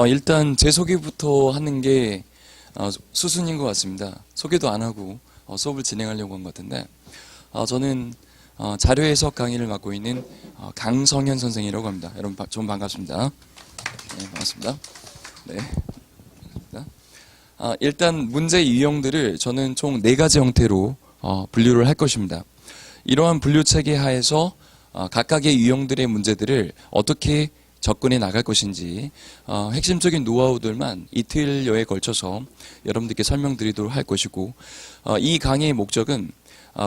일단 제 소개부터 하는 게 수순인 것 같습니다. 소개도 안 하고 수업을 진행하려고 한 것 같은데, 저는 자료 해석 강의를 맡고 있는 강성현 선생이라고 합니다. 여러분 좀 반갑습니다. 네, 반갑습니다. 네, 반갑습니다. 일단 문제 유형들을 저는 총 4가지 형태로 분류를 할 것입니다. 이러한 분류 체계 하에서 각각의 유형들의 문제들을 어떻게 접근해 나갈 것인지 핵심적인 노하우들만 이틀여에 걸쳐서 여러분들께 설명드리도록 할 것이고, 이 강의의 목적은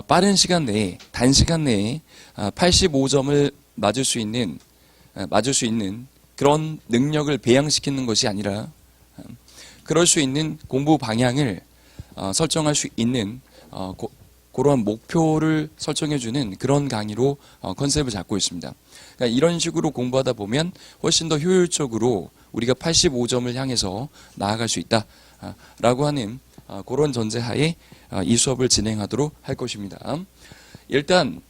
빠른 시간 내에, 단시간 내에 85점을 맞을 수 있는 그런 능력을 배양시키는 것이 아니라, 그럴 수 있는 공부 방향을 설정할 수 있는 그러한 목표를 설정해주는 그런 강의로 컨셉을 잡고 있습니다. 그러니까 이런 식으로 공부하다 보면 훨씬 더 효율적으로 우리가 85점을 향해서 나아갈 수 있다라고 하는 그런 전제하에 이 수업을 진행하도록 할 것입니다. 일단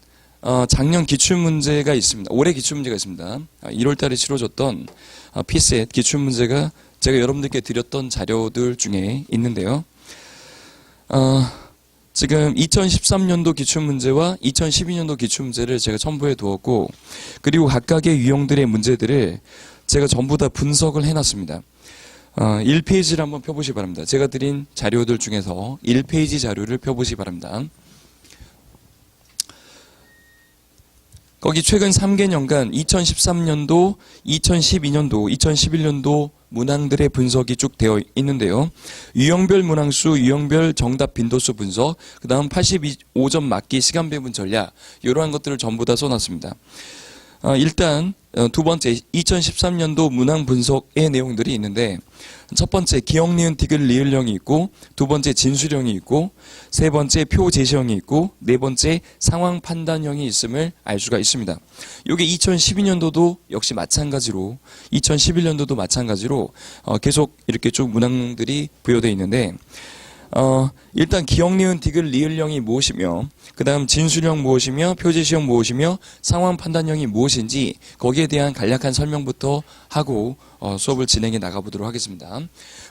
작년 기출문제가 있습니다. 올해 기출문제가 있습니다. 1월 달에 치러졌던 PSET 기출문제가 제가 여러분들께 드렸던 자료들 중에 있는데요. 지금 2013년도 기출문제와 2012년도 기출문제를 제가 첨부해 두었고, 그리고 각각의 유형들의 문제들을 제가 전부 다 분석을 해놨습니다. 1페이지를 한번 펴보시기 바랍니다. 제가 드린 자료들 중에서 1페이지 자료를 펴보시기 바랍니다. 거기 최근 3개년간 2013년도, 2012년도, 2011년도 문항들의 분석이 쭉 되어 있는데요. 유형별 문항수, 유형별 정답 빈도수 분석, 그 다음 85점 맞기 시간 배분 전략, 이러한 것들을 전부 다 써놨습니다. 일단 두 번째 2013년도 문항 분석의 내용들이 있는데, 첫 번째 기억, 니은, 디귿, 리을형이 있고, 두 번째 진술형이 있고, 세 번째 표 제시형이 있고, 네 번째 상황 판단형이 있음을 알 수가 있습니다. 이게 2012년도도 역시 마찬가지로, 2011년도도 마찬가지로 계속 이렇게 쭉 문항들이 부여되어 있는데, 일단 기억, 니은, 디귿, 리을형이 무엇이며, 그 다음 진술형 무엇이며, 표제시형 무엇이며, 상황 판단형이 무엇인지 거기에 대한 간략한 설명부터 하고 수업을 진행해 나가보도록 하겠습니다.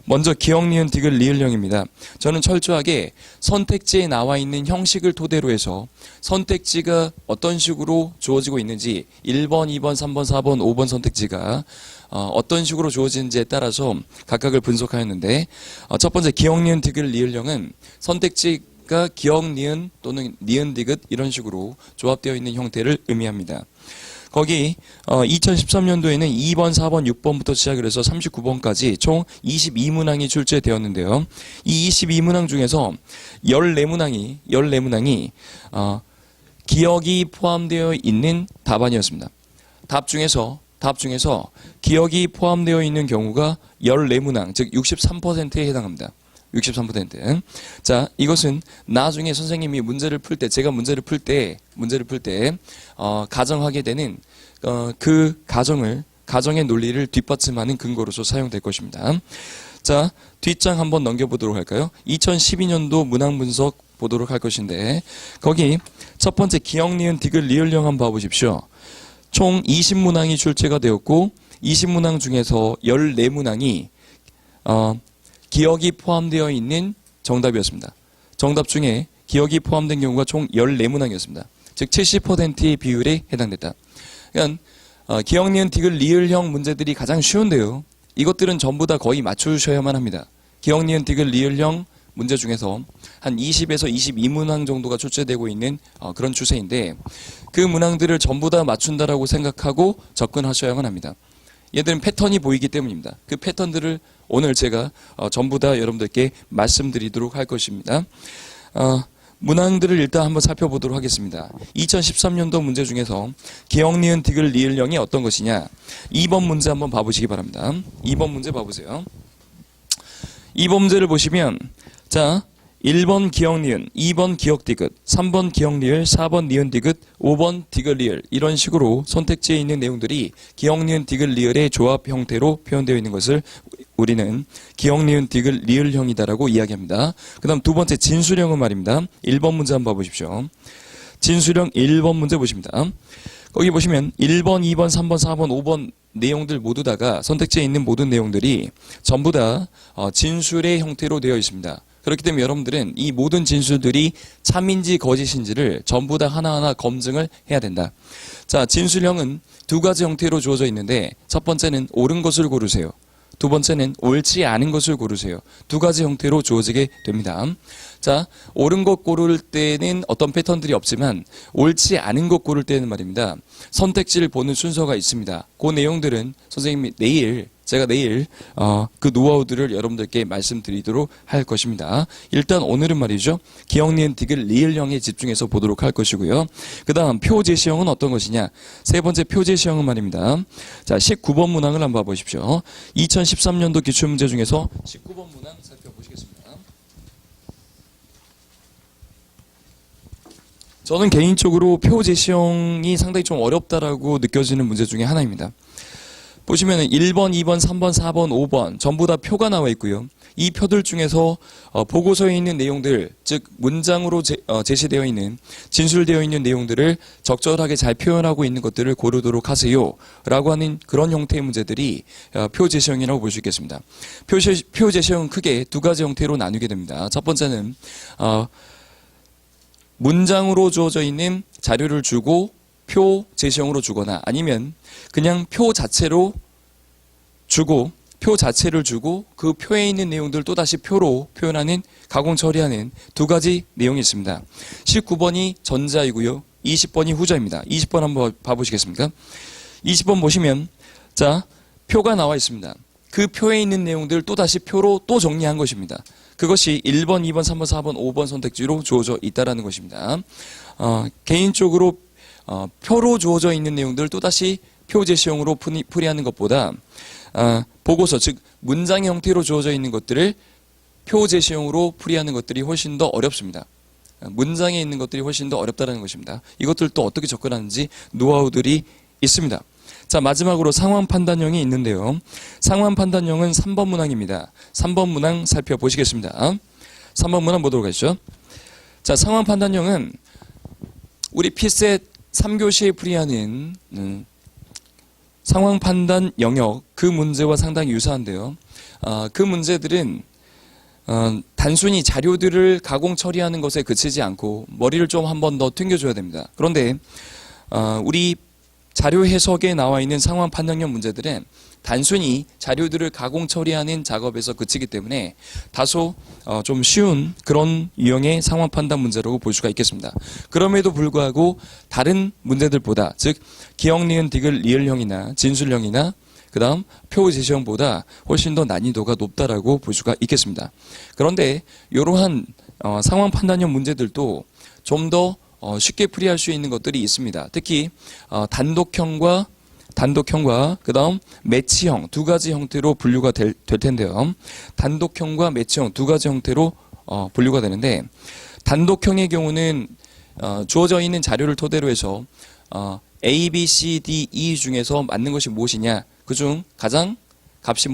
먼저 기억, 니은, 디귿, 리을형입니다. 저는 철저하게 선택지에 나와 있는 형식을 토대로 해서 선택지가 어떤 식으로 주어지고 있는지, 1번, 2번, 3번, 4번, 5번 선택지가 어떤 식으로 주어지는지에 따라서 각각을 분석하였는데, 첫 번째 기억, 니은, 디귿, 리을형은 선택지가 기억, 니은 또는 니은, 디귿 이런 식으로 조합되어 있는 형태를 의미합니다. 거기 2013년도에는 2번, 4번, 6번부터 시작을 해서 39번까지 총 22문항이 출제되었는데요. 이 22문항 중에서 14문항이 기억이 포함되어 있는 답안이었습니다. 답 중에서 기억이 포함되어 있는 경우가 14문항, 즉 63%에 해당합니다. 63%. 자, 이것은 나중에 선생님이 제가 문제를 풀 때, 가정하게 되는, 그 가정의 논리를 뒷받침하는 근거로서 사용될 것입니다. 자, 뒷장 한번 넘겨보도록 할까요? 2012년도 문항 분석 보도록 할 것인데, 거기 첫 번째 기억, 니은, 디귿, 리을형 한번 봐보십시오. 총 20문항이 출제가 되었고, 20문항 중에서 14문항이, 기억이 포함되어 있는 정답이었습니다. 정답 중에 기억이 포함된 경우가 총 14문항이었습니다. 즉 70%의 비율에 해당됐다. 그러니까 기억, 니은, 디귿, 리을형 문제들이 가장 쉬운데요. 이것들은 전부 다 거의 맞추셔야만 합니다. 기억, 니은, 디귿, 리을형 문제 중에서 한 20에서 22문항 정도가 출제되고 있는 그런 추세인데, 그 문항들을 전부 다 맞춘다라고 생각하고 접근하셔야만 합니다. 얘들은 패턴이 보이기 때문입니다. 그 패턴들을 오늘 제가 전부 다 여러분들께 말씀드리도록 할 것입니다. 문항들을 일단 한번 살펴보도록 하겠습니다. 2013년도 문제 중에서 기억, 니은, 디귿, 리을형이 어떤 것이냐. 2번 문제 한번 봐보시기 바랍니다. 2번 문제 봐보세요. 2번 문제를 보시면, 자, 1번 기억, 니은, 2번 기억, 디귿, 3번 기억, 리을, 4번 니은, 디귿, 5번 디귿, 리을, 이런 식으로 선택지에 있는 내용들이 기억, 니은, 디귿, 리을의 조합 형태로 표현되어 있는 것을 우리는 기억, 니은, 디귿, 리을형이다라고 이야기합니다. 그 다음 두 번째 진술형은 말입니다. 1번 문제 한번 봐보십시오. 진술형 1번 문제 보십니다. 거기 보시면 1번, 2번, 3번, 4번, 5번 내용들 모두 다가 선택지에 있는 모든 내용들이 전부 다 진술의 형태로 되어 있습니다. 그렇기 때문에 여러분들은 이 모든 진술들이 참인지 거짓인지를 전부 다 하나하나 검증을 해야 된다. 자, 진술형은 두 가지 형태로 주어져 있는데 첫 번째는 옳은 것을 고르세요. 두 번째는 옳지 않은 것을 고르세요. 두 가지 형태로 주어지게 됩니다. 자, 옳은 것 고를 때는 어떤 패턴들이 없지만 옳지 않은 것 고를 때는 말입니다. 선택지를 보는 순서가 있습니다. 그 내용들은 선생님이 제가 내일 그 노하우들을 여러분들께 말씀드리도록 할 것입니다. 일단 오늘은 말이죠. 기억, 니은, 디귿, 리을형에 집중해서 보도록 할 것이고요. 그 다음 표제시형은 어떤 것이냐. 세 번째 표제시형은 말입니다. 자, 19번 문항을 한번 봐보십시오. 2013년도 기출문제 중에서 19번 문항 살펴보시겠습니다. 저는 개인적으로 표제시형이 상당히 좀 어렵다라고 느껴지는 문제 중에 하나입니다. 보시면 1번, 2번, 3번, 4번, 5번 전부 다 표가 나와 있고요. 이 표들 중에서 보고서에 있는 내용들, 즉 문장으로 제시되어 있는, 진술되어 있는 내용들을 적절하게 잘 표현하고 있는 것들을 고르도록 하세요 라고 하는 그런 형태의 문제들이 표제시형이라고 볼 수 있겠습니다. 표제시형은 크게 두 가지 형태로 나누게 됩니다. 첫 번째는 문장으로 주어져 있는 자료를 주고 표 제시형으로 주거나 아니면 그냥 표 자체를 주고 그 표에 있는 내용들 또다시 표로 표현하는, 가공 처리하는 두 가지 내용이 있습니다. 19번이 전자이고요. 20번이 후자입니다. 20번 한번 봐보시겠습니까? 20번 보시면 자, 표가 나와 있습니다. 그 표에 있는 내용들 또다시 표로 또 정리한 것입니다. 그것이 1번, 2번, 3번, 4번, 5번 선택지로 주어져 있다는 것입니다. 개인적으로 표로 주어져 있는 내용들을 또다시 표 제시형으로 풀이하는 것보다 보고서, 즉 문장 형태로 주어져 있는 것들을 표 제시형으로 풀이하는 것들이 훨씬 더 어렵습니다. 문장에 있는 것들이 훨씬 더 어렵다는 것입니다. 이것들도 어떻게 접근하는지 노하우들이 있습니다. 자, 마지막으로 상황 판단형이 있는데요. 상황 판단형은 3번 문항입니다. 3번 문항 살펴보시겠습니다. 3번 문항 보도록 하시죠. 자, 상황 판단형은 우리 피셋 3교시에 풀이하는 상황 판단 영역, 그 문제와 상당히 유사한데요. 그 문제들은 단순히 자료들을 가공 처리하는 것에 그치지 않고 머리를 좀 한 번 더 튕겨줘야 됩니다. 그런데 우리 자료 해석에 나와 있는 상황 판단형 문제들은 단순히 자료들을 가공 처리하는 작업에서 그치기 때문에 다소 좀 쉬운 그런 유형의 상황 판단 문제라고 볼 수가 있겠습니다. 그럼에도 불구하고 다른 문제들보다, 즉 기억, 니은, 디귿, 리을형이나 진술형이나 그 다음 표 제시형보다 훨씬 더 난이도가 높다라고 볼 수가 있겠습니다. 그런데 이러한 상황 판단형 문제들도 좀 더 쉽게 풀이할 수 있는 것들이 있습니다. 특히 단독형과 그 다음 매치형 두 가지 형태로 분류가 될 텐데요. 단독형과 매치형 두 가지 형태로 분류가 되는데, 단독형의 경우는 주어져 있는 자료를 토대로 해서 A, B, C, D, E 중에서 맞는 것이 무엇이냐, 그중 가장 값이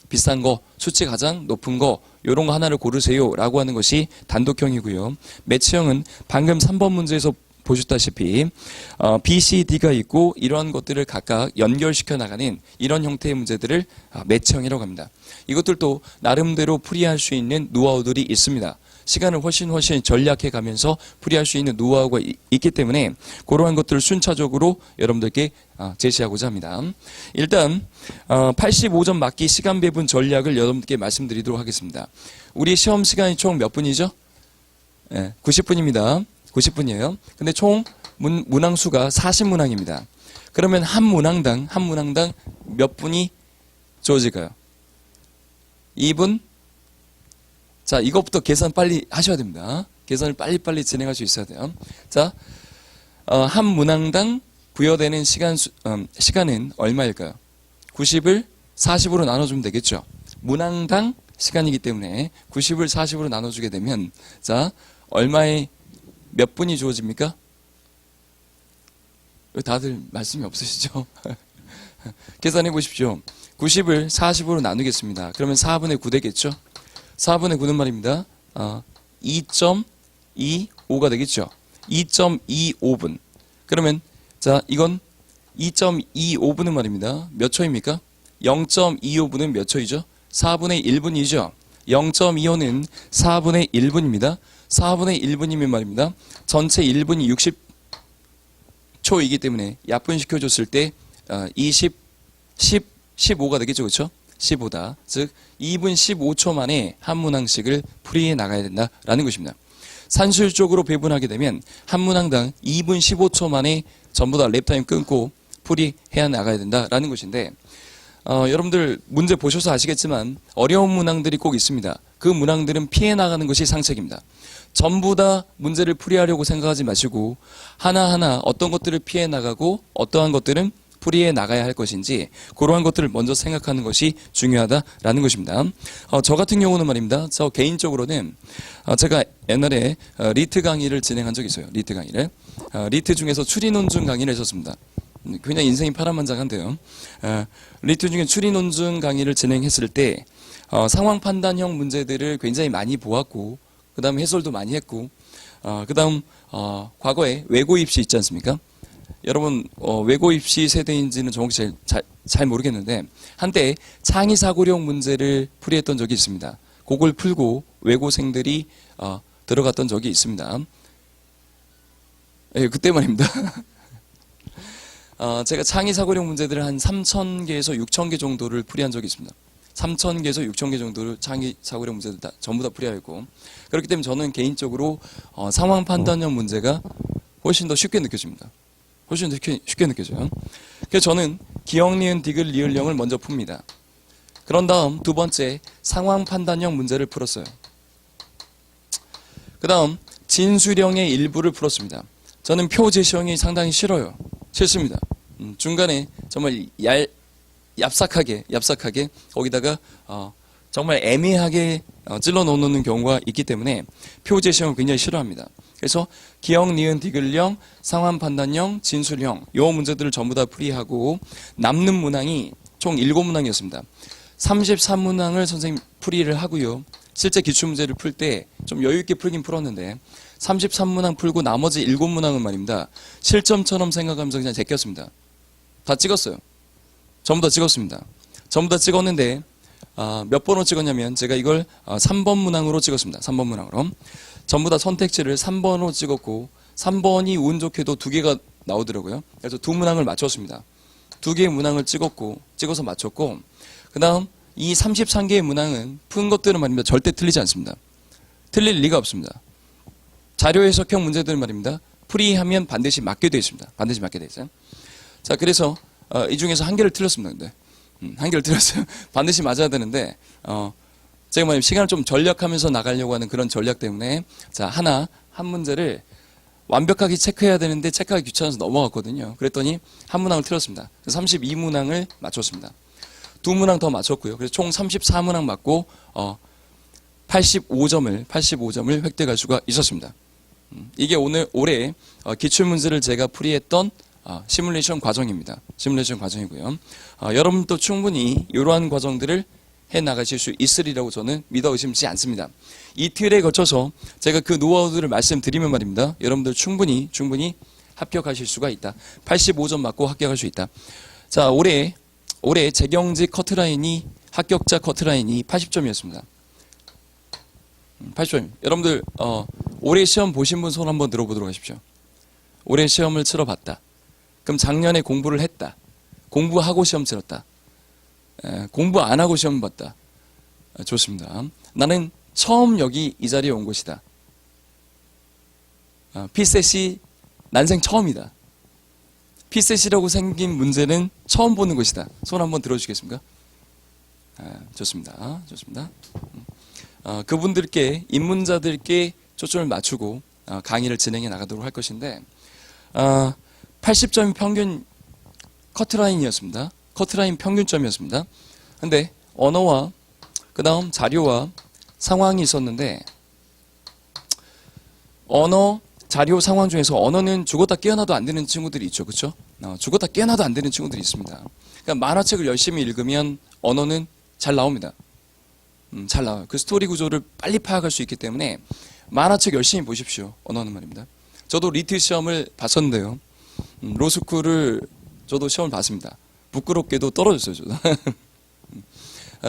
비싼 거, 수치 가장 높은 거, 이런 거 하나를 고르세요 라고 하는 것이 단독형이고요. 매치형은 방금 3번 문제에서 보셨다시피 B, C, D가 있고 이러한 것들을 각각 연결시켜 나가는 이런 형태의 문제들을 매치형이라고 합니다. 이것들도 나름대로 풀이할 수 있는 노하우들이 있습니다. 시간을 훨씬 전략해 가면서 풀이할 수 있는 노하우가 있기 때문에 그러한 것들을 순차적으로 여러분들께 제시하고자 합니다. 일단 85점 맞기 시간 배분 전략을 여러분들께 말씀드리도록 하겠습니다. 우리 시험 시간이 총 몇 분이죠? 90분입니다. 90분이에요. 근데 총 문항 수가 40문항입니다. 그러면 한 문항당 몇 분이 주어질까요? 2분? 자, 이것부터 계산 빨리 하셔야 됩니다. 계산을 빨리빨리 진행할 수 있어야 돼요. 자, 한 문항당 부여되는 시간은 얼마일까요? 90을 40으로 나눠주면 되겠죠. 문항당 시간이기 때문에 90을 40으로 나눠주게 되면, 자, 얼마의 몇 분이 주어집니까? 다들 말씀이 없으시죠? 계산해 보십시오. 90을 40으로 나누겠습니다. 그러면 4분의 9 되겠죠? 4분의 9는 말입니다. 2.25가 되겠죠? 2.25분. 그러면 자, 이건 2.25분은 말입니다. 몇 초입니까? 0.25분은 몇 초이죠? 4분의 1분이죠. 0.25는 4분의 1분입니다. 4분의 1분이면 말입니다. 전체 1분이 60초이기 때문에 약분시켜줬을 때 15가 되겠죠. 그렇죠? 15다. 즉 2분 15초 만에 한 문항씩을 풀이해 나가야 된다라는 것입니다. 산술적으로 배분하게 되면 한 문항당 2분 15초 만에 전부 다 랩타임 끊고 풀이해 나가야 된다라는 것인데 여러분들 문제 보셔서 아시겠지만 어려운 문항들이 꼭 있습니다. 그 문항들은 피해 나가는 것이 상책입니다. 전부 다 문제를 풀이하려고 생각하지 마시고 하나하나 어떤 것들을 피해 나가고 어떠한 것들은 풀이해 나가야 할 것인지 그러한 것들을 먼저 생각하는 것이 중요하다라는 것입니다. 저 같은 경우는 말입니다. 저 개인적으로는 제가 옛날에 리트 강의를 진행한 적이 있어요. 리트 강의를. 리트 중에서 추리 논증 강의를 했었습니다. 굉장히 인생이 파란만장한데요. 리트 중에 추리 논증 강의를 진행했을 때 상황 판단형 문제들을 굉장히 많이 보았고 그 다음 해설도 많이 했고 그 다음 과거에 외고 입시 있지 않습니까? 여러분 외고 입시 세대인지는 정확히 잘 모르겠는데 한때 창의사고력 문제를 풀이했던 적이 있습니다. 그걸 풀고 외고생들이 들어갔던 적이 있습니다. 예, 그때 말입니다. 제가 창의사고력 문제들을 한 3,000개에서 6,000개 정도를 풀이한 적이 있습니다. 3,000개에서 6,000개 정도를 창의사고력 문제들 전부 다 풀이하였고 그렇기 때문에 저는 개인적으로 상황 판단형 문제가 훨씬 더 쉽게 느껴집니다. 훨씬 더 쉽게 느껴져요. 그래서 저는 기억, 니은, 디귿, 리을, 령을 먼저 풉니다. 그런 다음 두 번째 상황 판단형 문제를 풀었어요. 그 다음 진수령의 일부를 풀었습니다. 저는 표 제시형이 상당히 싫어요. 싫습니다. 중간에 정말 얍삭하게 거기다가 정말 애매하게 찔러 넣는 경우가 있기 때문에 표 제시형을 굉장히 싫어합니다. 그래서 기억, 니은, 디귿령, 상황 판단형, 진술형 요 문제들을 전부 다 풀이하고 남는 문항이 총 7문항이었습니다. 33문항을 선생님 풀이를 하고요. 실제 기출문제를 풀 때 좀 여유있게 풀긴 풀었는데 33문항 풀고 나머지 7문항은 말입니다. 실점처럼 생각하면서 그냥 제꼈습니다. 다 찍었어요. 전부 다 찍었습니다. 전부 다 찍었는데 몇 번으로 찍었냐면 제가 이걸 3번 문항으로 찍었습니다. 3번 문항으로. 전부 다 선택지를 3번으로 찍었고 3번이 운 좋게도 2개가 나오더라고요. 그래서 2문항을 맞췄습니다. 2개의 문항을 찍어서 맞췄고 그 다음 이 33개의 문항은 푼 것들은 말입니다. 절대 틀리지 않습니다. 틀릴 리가 없습니다. 자료 해석형 문제들은 말입니다. 풀이하면 반드시 맞게 되어 있습니다. 반드시 맞게 되어 있어요. 자, 그래서 이 중에서 한 개를 틀렸습니다. 근데 한 개를 틀렸어요. 반드시 맞아야 되는데 제가 말하면 시간을 좀 전략하면서 나가려고 하는 그런 전략 때문에 자 한 문제를 완벽하게 체크해야 되는데 체크하기 귀찮아서 넘어갔거든요. 그랬더니 한 문항을 틀렸습니다. 32문항을 맞췄습니다. 2문항 더 맞췄고요. 그래서 총 34문항 맞고 85점을 획득할 수가 있었습니다. 이게 올해 기출문제를 제가 풀이했던 시뮬레이션 과정입니다. 시뮬레이션 과정이고요. 여러분도 충분히 이러한 과정들을 해나가실 수 있으리라고 저는 믿어 의심치 않습니다. 이틀에 걸쳐서 제가 그 노하우들을 말씀드리면 말입니다. 여러분들 충분히 합격하실 수가 있다. 85점 맞고 합격할 수 있다. 자, 올해 재경직 커트라인이 합격자 커트라인이 80점이었습니다. 80점. 여러분들 올해 시험 보신 분 손 한번 들어보도록 하십시오. 올해 시험을 치러봤다. 그럼 작년에 공부를 했다. 공부하고 시험 치렀다. 공부 안 하고 시험 봤다. 좋습니다. 나는 처음 여기 이 자리에 온 것이다. 피셋이 난생 처음이다. 피셋이라고 생긴 문제는 처음 보는 것이다. 손 한번 들어주시겠습니까? 좋습니다. 좋습니다. 그분들께 입문자들께 초점을 맞추고 강의를 진행해 나가도록 할 것인데 80점 평균 커트라인이었습니다. 커트라인 평균점이었습니다. 근데 언어와 그 다음 자료와 상황이 있었는데 언어, 자료, 상황 중에서 언어는 죽었다 깨어나도 안 되는 친구들이 있죠. 그렇죠? 죽었다 깨어나도 안 되는 친구들이 있습니다. 그러니까 만화책을 열심히 읽으면 언어는 잘 나옵니다. 잘 나와요. 그 스토리 구조를 빨리 파악할 수 있기 때문에 만화책 열심히 보십시오. 언어는 말입니다. 저도 리트 시험을 봤었는데요. 로스쿨을 저도 시험을 봤습니다. 부끄럽게도 떨어졌어요, 저도.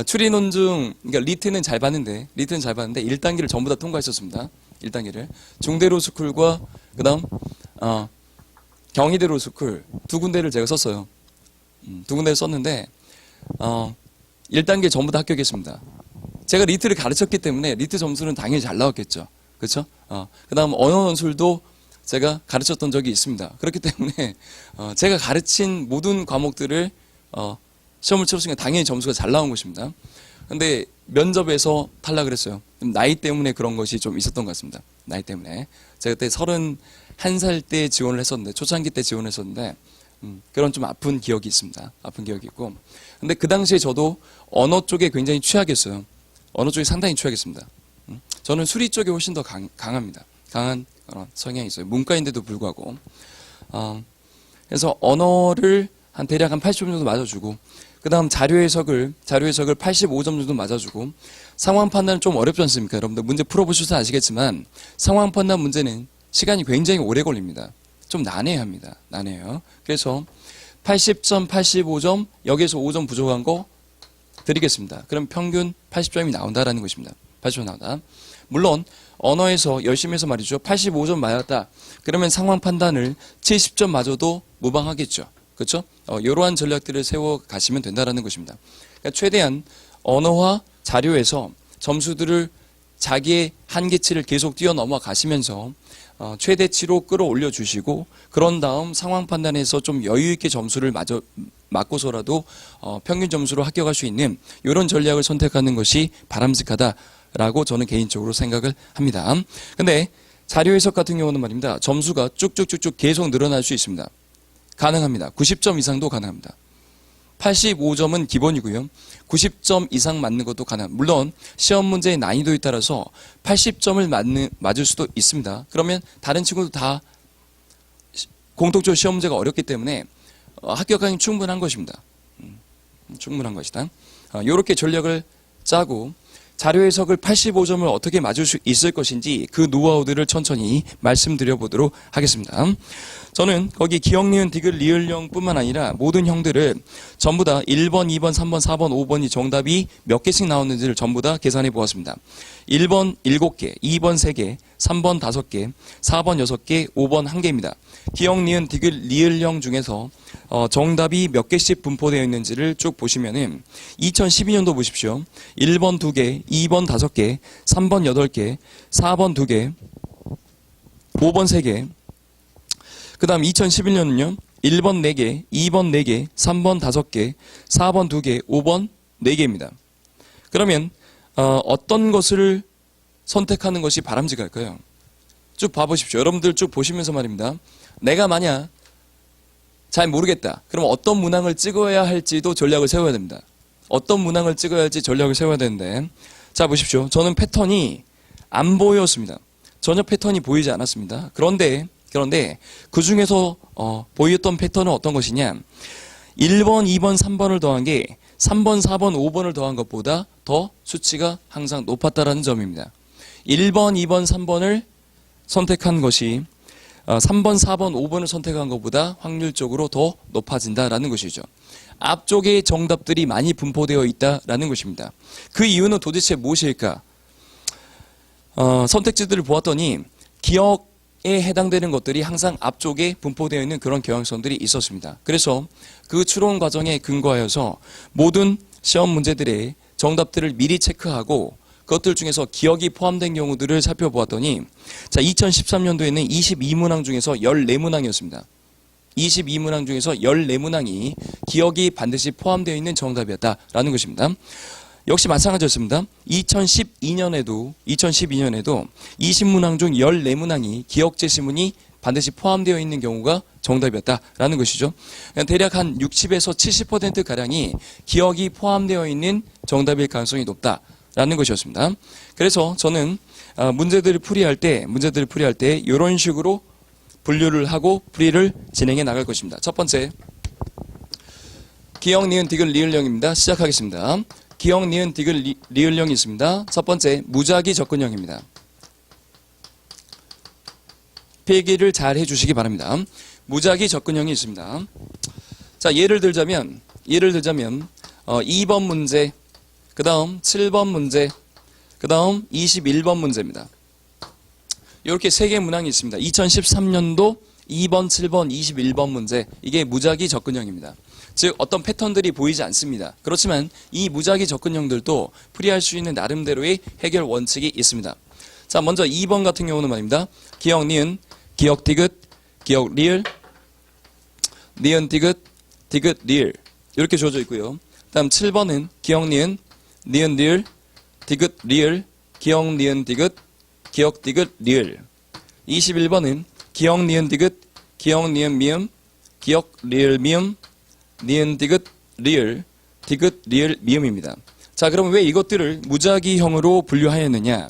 추리 논중, 그러니까 리트는 잘 봤는데 1단계를 전부 다 통과했었습니다. 1단계를. 중대 로스쿨과 그다음 경희대 로스쿨 두 군데를 제가 썼어요. 두 군데를 썼는데 1단계 전부 다 합격했습니다. 제가 리트를 가르쳤기 때문에 리트 점수는 당연히 잘 나왔겠죠. 그렇죠? 그다음 언어 논술도 제가 가르쳤던 적이 있습니다. 그렇기 때문에 제가 가르친 모든 과목들을 시험을 치렀으니까 당연히 점수가 잘 나온 것입니다. 근데 면접에서 탈락을 했어요. 나이 때문에 그런 것이 좀 있었던 것 같습니다. 나이 때문에. 제가 그때 31살 때 지원을 했었는데, 초창기 때 지원을 했었는데, 그런 좀 아픈 기억이 있습니다. 아픈 기억이 있고. 근데 그 당시에 저도 언어 쪽에 굉장히 취약했어요. 언어 쪽에 상당히 취약했습니다. 저는 수리 쪽에 훨씬 더 강합니다. 강한 그런 성향이 있어요. 문과인데도 불구하고. 그래서 언어를 대략 한 80점 정도 맞아주고, 그 다음 자료 해석을 85점 정도 맞아주고, 상황 판단은 좀 어렵지 않습니까? 여러분들 문제 풀어보셔서 아시겠지만, 상황 판단 문제는 시간이 굉장히 오래 걸립니다. 좀 난해합니다. 난해해요. 그래서 80점, 85점, 여기에서 5점 부족한 거 드리겠습니다. 그럼 평균 80점이 나온다라는 것입니다. 80점 나온다. 물론 언어에서 열심히 해서 말이죠. 85점 맞았다. 그러면 상황 판단을 70점 맞아도 무방하겠죠. 그렇죠? 이러한 전략들을 세워 가시면 된다라는 것입니다. 그러니까 최대한 언어와 자료에서 점수들을 자기의 한계치를 계속 뛰어넘어 가시면서 최대치로 끌어올려 주시고, 그런 다음 상황 판단에서 좀 여유 있게 점수를 맞고서라도 평균 점수로 합격할 수 있는 이런 전략을 선택하는 것이 바람직하다라고 저는 개인적으로 생각을 합니다. 근데 자료 해석 같은 경우는 말입니다. 점수가 쭉쭉쭉쭉 계속 늘어날 수 있습니다. 가능합니다. 90점 이상도 가능합니다. 85점은 기본이고요. 90점 이상 맞는 것도 가능합니다. 물론 시험 문제의 난이도에 따라서 80점을 맞을 수도 있습니다. 그러면 다른 친구도 다 공통적으로 시험 문제가 어렵기 때문에 합격하기 충분한 것입니다. 충분한 것이다. 이렇게 전략을 짜고 자료 해석을 85점을 어떻게 맞을 수 있을 것인지 그 노하우들을 천천히 말씀드려 보도록 하겠습니다. 저는 거기 기억, 니은, 디귿, 리을령 뿐만 아니라 모든 형들을 전부 다 1번, 2번, 3번, 4번, 5번이 정답이 몇 개씩 나오는지를 전부 다 계산해 보았습니다. 1번 7개, 2번 3개, 3번 5개, 4번 6개, 5번 1개입니다. 기억, 니은, 디귿, 리을령 중에서 정답이 몇 개씩 분포되어 있는지를 쭉 보시면은 2012년도 보십시오. 1번 2개, 2번 5개, 3번 8개, 4번 2개, 5번 3개. 그 다음 2011년은요. 1번 4개, 2번 4개, 3번 5개, 4번 2개, 5번 4개입니다. 그러면 어떤 것을 선택하는 것이 바람직할까요? 쭉 봐보십시오. 여러분들 쭉 보시면서 말입니다. 내가 만약 잘 모르겠다. 그럼 어떤 문항을 찍어야 할지도 전략을 세워야 됩니다. 어떤 문항을 찍어야 할지 전략을 세워야 되는데, 자 보십시오. 저는 패턴이 안 보였습니다. 전혀 패턴이 보이지 않았습니다. 그런데 그 중에서 보였던 패턴은 어떤 것이냐? 1번, 2번, 3번을 더한 게 3번, 4번, 5번을 더한 것보다 더 수치가 항상 높았다라는 점입니다. 1번, 2번, 3번을 선택한 것이 3번, 4번, 5번을 선택한 것보다 확률적으로 더 높아진다라는 것이죠. 앞쪽에 정답들이 많이 분포되어 있다라는 것입니다. 그 이유는 도대체 무엇일까? 선택지들을 보았더니 기억에 해당되는 것들이 항상 앞쪽에 분포되어 있는 그런 경향성들이 있었습니다. 그래서 그 추론 과정에 근거하여서 모든 시험 문제들의 정답들을 미리 체크하고 그것들 중에서 기억이 포함된 경우들을 살펴보았더니, 자, 2013년도에는 22문항 중에서 14문항이었습니다. 22문항 중에서 14문항이 기억이 반드시 포함되어 있는 정답이었다라는 것입니다. 역시 마찬가지였습니다. 2012년에도 20문항 중 14문항이 기억제 시문이 반드시 포함되어 있는 경우가 정답이었다라는 것이죠. 대략 한 60에서 70%가량이 기억이 포함되어 있는 정답일 가능성이 높다라는 것이었습니다. 그래서 저는 문제들을 풀이할 때 이런 식으로 분류를 하고 풀이를 진행해 나갈 것입니다. 첫 번째, 기억, 니은, 디귿, 리을령입니다. 시작하겠습니다. 기억, 니은, 디귿, 리을령이 있습니다. 첫 번째, 무작위 접근형입니다. 필기를 잘 해주시기 바랍니다. 무작위 접근형이 있습니다. 자, 예를 들자면 2번 문제, 그 다음 7번 문제, 그 다음 21번 문제입니다. 이렇게 세 개의 문항이 있습니다. 2013년도 2번, 7번, 21번 문제, 이게 무작위 접근형입니다. 즉 어떤 패턴들이 보이지 않습니다. 그렇지만 이 무작위 접근형들도 풀이할 수 있는 나름대로의 해결 원칙이 있습니다. 자, 먼저 2번 같은 경우는 말입니다. 기억 니은, 기억 디귿, 기억 리을, 니은 디귿, 디귿 리을 이렇게 주어져 있고요. 다음 7번은 기억 니은, 니은 리을, 디귿 리을, 기억 니은 디귿, 기억 디귿 리을. 21번은 기억 니은 디귿, 기억 니은 미음, 기억 리을 미음, 니은 디귿 리을, 디귿 리을 미음입니다. 자, 그럼 왜 이것들을 무작위형으로 분류하였느냐?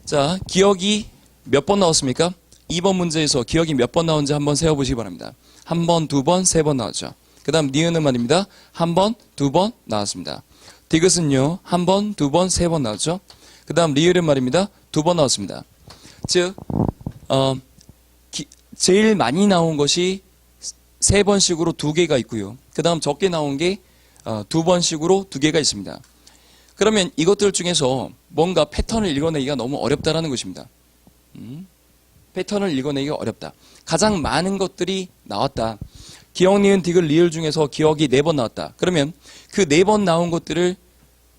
자, 기억이 몇 번 나왔습니까? 2번 문제에서 기억이 몇 번 나온지 한번 세어보시기 바랍니다. 한 번, 두 번, 세 번 나왔죠. 그 다음 니은은 말입니다. 한 번, 두 번 나왔습니다. 디귿은요, 한 번, 두 번, 세 번 나왔죠. 그 다음 리을은 말입니다. 두 번 나왔습니다. 즉, 제일 많이 나온 것이 세 번씩으로 두 개가 있고요. 그 다음 적게 나온 게 두 번씩으로 두 개가 있습니다. 그러면 이것들 중에서 뭔가 패턴을 읽어내기가 너무 어렵다라는 것입니다. 패턴을 읽어내기가 어렵다. 가장 많은 것들이 나왔다. 기억, 니은, 디귿, 리을 중에서 기억이 4번 나왔다. 그러면 그 4번 나온 것들을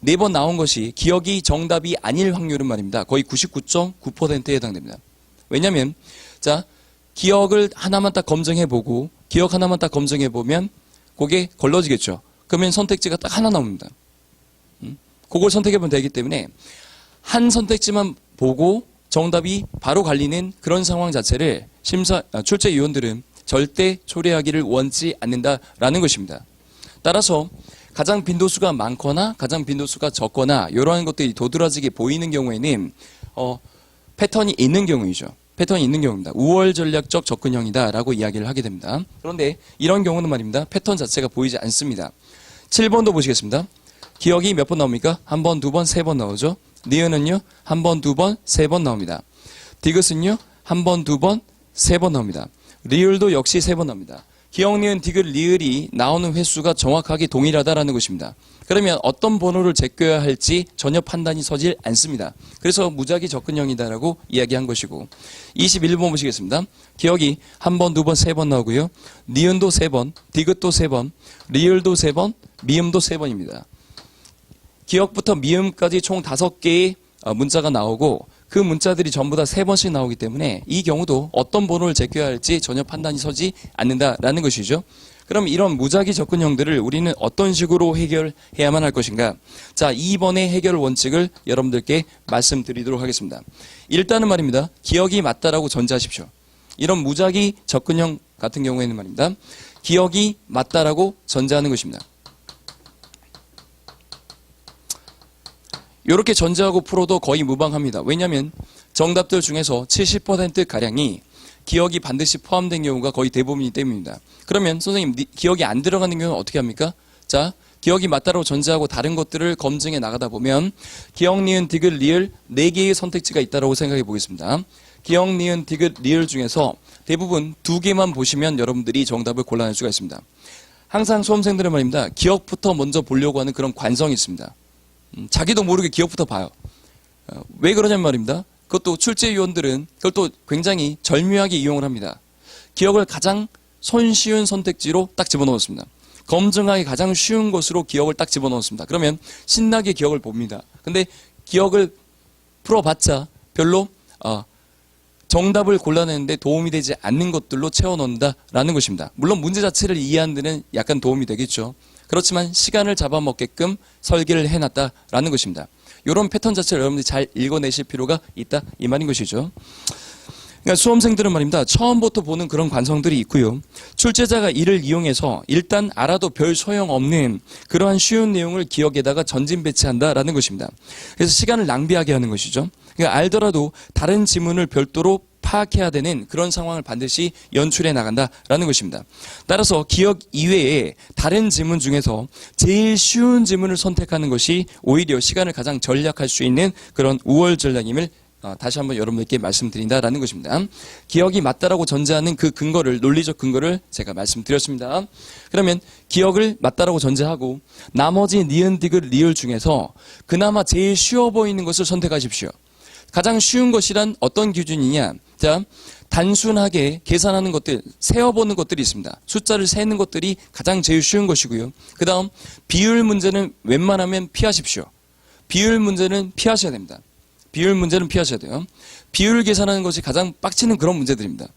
4번 나온 것이 기억이 정답이 아닐 확률은 말입니다. 거의 99.9%에 해당됩니다. 왜냐하면 자, 기억을 하나만 딱 검증해보고 기억 하나만 딱 검증해보면 그게 걸러지겠죠. 그러면 선택지가 딱 하나 나옵니다. 그걸 선택해보면 되기 때문에 한 선택지만 보고 정답이 바로 갈리는 그런 상황 자체를 출제위원들은 절대 초래하기를 원치 않는다라는 것입니다. 따라서 가장 빈도수가 많거나 가장 빈도수가 적거나 이러한 것들이 도드라지게 보이는 경우에는 패턴이 있는 경우이죠. 패턴이 있는 경우입니다. 우월 전략적 접근형이다라고 이야기를 하게 됩니다. 그런데 이런 경우는 말입니다. 패턴 자체가 보이지 않습니다. 7번도 보시겠습니다. 기억이 몇 번 나옵니까? 한 번, 두 번, 세 번 나오죠. 니은은요, 한 번, 두 번, 세 번 나옵니다. 디귿은요, 한 번, 두 번, 세 번 나옵니다. 리을도 역시 세 번 나옵니다. 기억, 니은, 디귿, 리을이 나오는 횟수가 정확하게 동일하다라는 것입니다. 그러면 어떤 번호를 제껴야 할지 전혀 판단이 서질 않습니다. 그래서 무작위 접근형이다라고 이야기한 것이고 21번 보시겠습니다. 기억이 한 번, 두 번, 세 번 나오고요. 니은도 세 번, 디귿도 세 번, 리을도 세 번, 미음도 세 번입니다. 기억부터 미음까지 총 5개의 문자가 나오고 그 문자들이 전부 다 3번씩 나오기 때문에 이 경우도 어떤 번호를 제껴야 할지 전혀 판단이 서지 않는다라는 것이죠. 그럼 이런 무작위 접근형들을 우리는 어떤 식으로 해결해야만 할 것인가? 자, 2번의 해결 원칙을 여러분들께 말씀드리도록 하겠습니다. 일단은 말입니다. 기억이 맞다라고 전제하십시오. 이런 무작위 접근형 같은 경우에는 말입니다. 기억이 맞다라고 전제하는 것입니다. 이렇게 전제하고 풀어도 거의 무방합니다. 왜냐하면 정답들 중에서 70%가량이 기억이 반드시 포함된 경우가 거의 대부분이기 때문입니다. 그러면 선생님 기억이 안 들어가는 경우는 어떻게 합니까? 자, 기억이 맞다라고 전제하고 다른 것들을 검증해 나가다 보면 기억, 니은, 디귿, 리을 4개의 선택지가 있다고 생각해 보겠습니다. 기억, 니은, 디귿, 리을 중에서 대부분 2개만 보시면 여러분들이 정답을 골라낼 수가 있습니다. 항상 수험생들은 말입니다. 기억부터 먼저 보려고 하는 그런 관성이 있습니다. 자기도 모르게 기억부터 봐요. 왜 그러냐면 말입니다. 그것도 출제위원들은 그걸 또 굉장히 절묘하게 이용을 합니다. 기억을 가장 손쉬운 선택지로 딱 집어넣었습니다. 검증하기 가장 쉬운 것으로 기억을 딱 집어넣었습니다. 그러면 신나게 기억을 봅니다. 근데 기억을 풀어봤자 별로 정답을 골라내는데 도움이 되지 않는 것들로 채워넣는다라는 것입니다. 물론 문제 자체를 이해하는 데는 약간 도움이 되겠죠. 그렇지만 시간을 잡아먹게끔 설계를 해놨다라는 것입니다. 이런 패턴 자체를 여러분들이 잘 읽어내실 필요가 있다 이 말인 것이죠. 그러니까 수험생들은 말입니다. 처음부터 보는 그런 관성들이 있고요. 출제자가 이를 이용해서 일단 알아도 별 소용없는 그러한 쉬운 내용을 기억에다가 전진 배치한다라는 것입니다. 그래서 시간을 낭비하게 하는 것이죠. 그러니까 알더라도 다른 지문을 별도로 파악해야 되는 그런 상황을 반드시 연출해 나간다라는 것입니다. 따라서 기억 이외에 다른 지문 중에서 제일 쉬운 지문을 선택하는 것이 오히려 시간을 가장 절약할 수 있는 그런 우월 전략임을 다시 한번 여러분들께 말씀드린다라는 것입니다. 기억이 맞다라고 전제하는 그 근거를, 논리적 근거를 제가 말씀드렸습니다. 그러면 기억을 맞다라고 전제하고 나머지 니은, 디귿, 리을 중에서 그나마 제일 쉬워 보이는 것을 선택하십시오. 가장 쉬운 것이란 어떤 기준이냐? 자, 단순하게 계산하는 것들, 세어보는 것들이 있습니다. 숫자를 세는 것들이 가장 제일 쉬운 것이고요. 그 다음 비율 문제는 웬만하면 피하십시오. 비율 문제는 피하셔야 됩니다. 비율 문제는 피하셔야 돼요. 비율 계산하는 것이 가장 빡치는 그런 문제들입니다.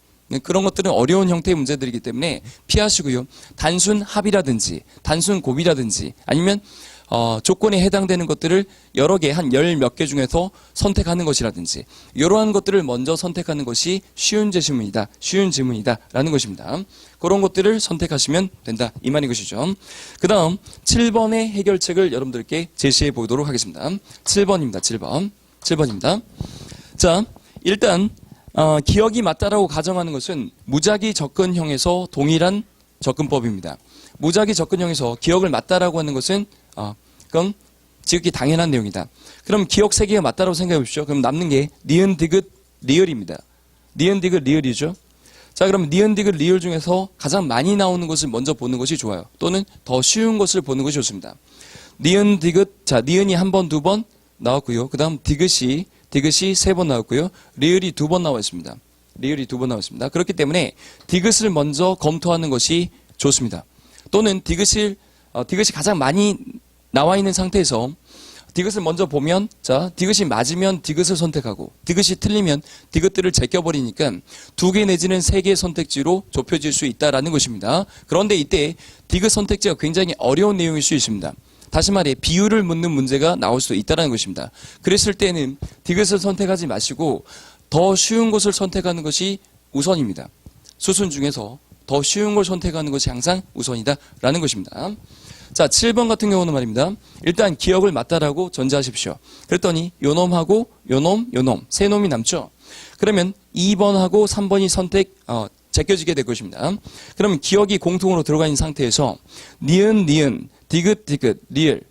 그런 것들은 어려운 형태의 문제들이기 때문에 피하시고요. 단순 합이라든지 단순 곱이라든지 아니면 조건에 해당되는 것들을 여러 개, 한 열 몇 개 중에서 선택하는 것이라든지 이러한 것들을 먼저 선택하는 것이 쉬운 제시문이다. 쉬운 지문이다. 라는 것입니다. 그런 것들을 선택하시면 된다. 이 말인 것이죠. 그 다음 7번의 해결책을 여러분들께 제시해 보도록 하겠습니다. 7번입니다. 7번입니다. 자, 일단 기억이 맞다라고 가정하는 것은 무작위 접근형에서 동일한 접근법입니다. 무작위 접근형에서 기억을 맞다라고 하는 것은 그럼 지극히 당연한 내용이다. 그럼 기억 세 개가 맞다라고 생각해 보십시오. 그럼 남는 게 니은, 디귿, 리을입니다. 니은, 디귿, 리을이죠. 자, 그럼 니은, 디귿, 리을 중에서 가장 많이 나오는 것을 먼저 보는 것이 좋아요. 또는 더 쉬운 것을 보는 것이 좋습니다. 니은, 디귿, 자, 니은이 한 번, 두 번 나왔고요. 그 다음 디귿이 세 번 나왔고요. 리을이 두 번 나와 있습니다. 리을이 두 번 나와 있습니다. 그렇기 때문에 디귿을 먼저 검토하는 것이 좋습니다. 또는 디귿이 가장 많이 나와 있는 상태에서 디귿을 먼저 보면, 자, 디귿이 맞으면 디귿을 선택하고 디귿이 틀리면 디귿들을 제껴버리니까 두 개 내지는 세 개의 선택지로 좁혀질 수 있다라는 것입니다. 그런데 이때 디귿 선택지가 굉장히 어려운 내용일 수 있습니다. 다시 말해 비율을 묻는 문제가 나올 수 있다는 것입니다. 그랬을 때는 디귿을 선택하지 마시고 더 쉬운 것을 선택하는 것이 우선입니다. 수순 중에서 더 쉬운 걸 선택하는 것이 항상 우선이다라는 것입니다. 자, 7번 같은 경우는 말입니다. 일단 기억을 맞다라고 전제하십시오. 그랬더니 요놈하고 요놈 세 놈이 남죠. 그러면 2번하고 3번이 제껴지게 될 것입니다. 그러면 기억이 공통으로 들어가 있는 상태에서 니은, 디귿, 리을.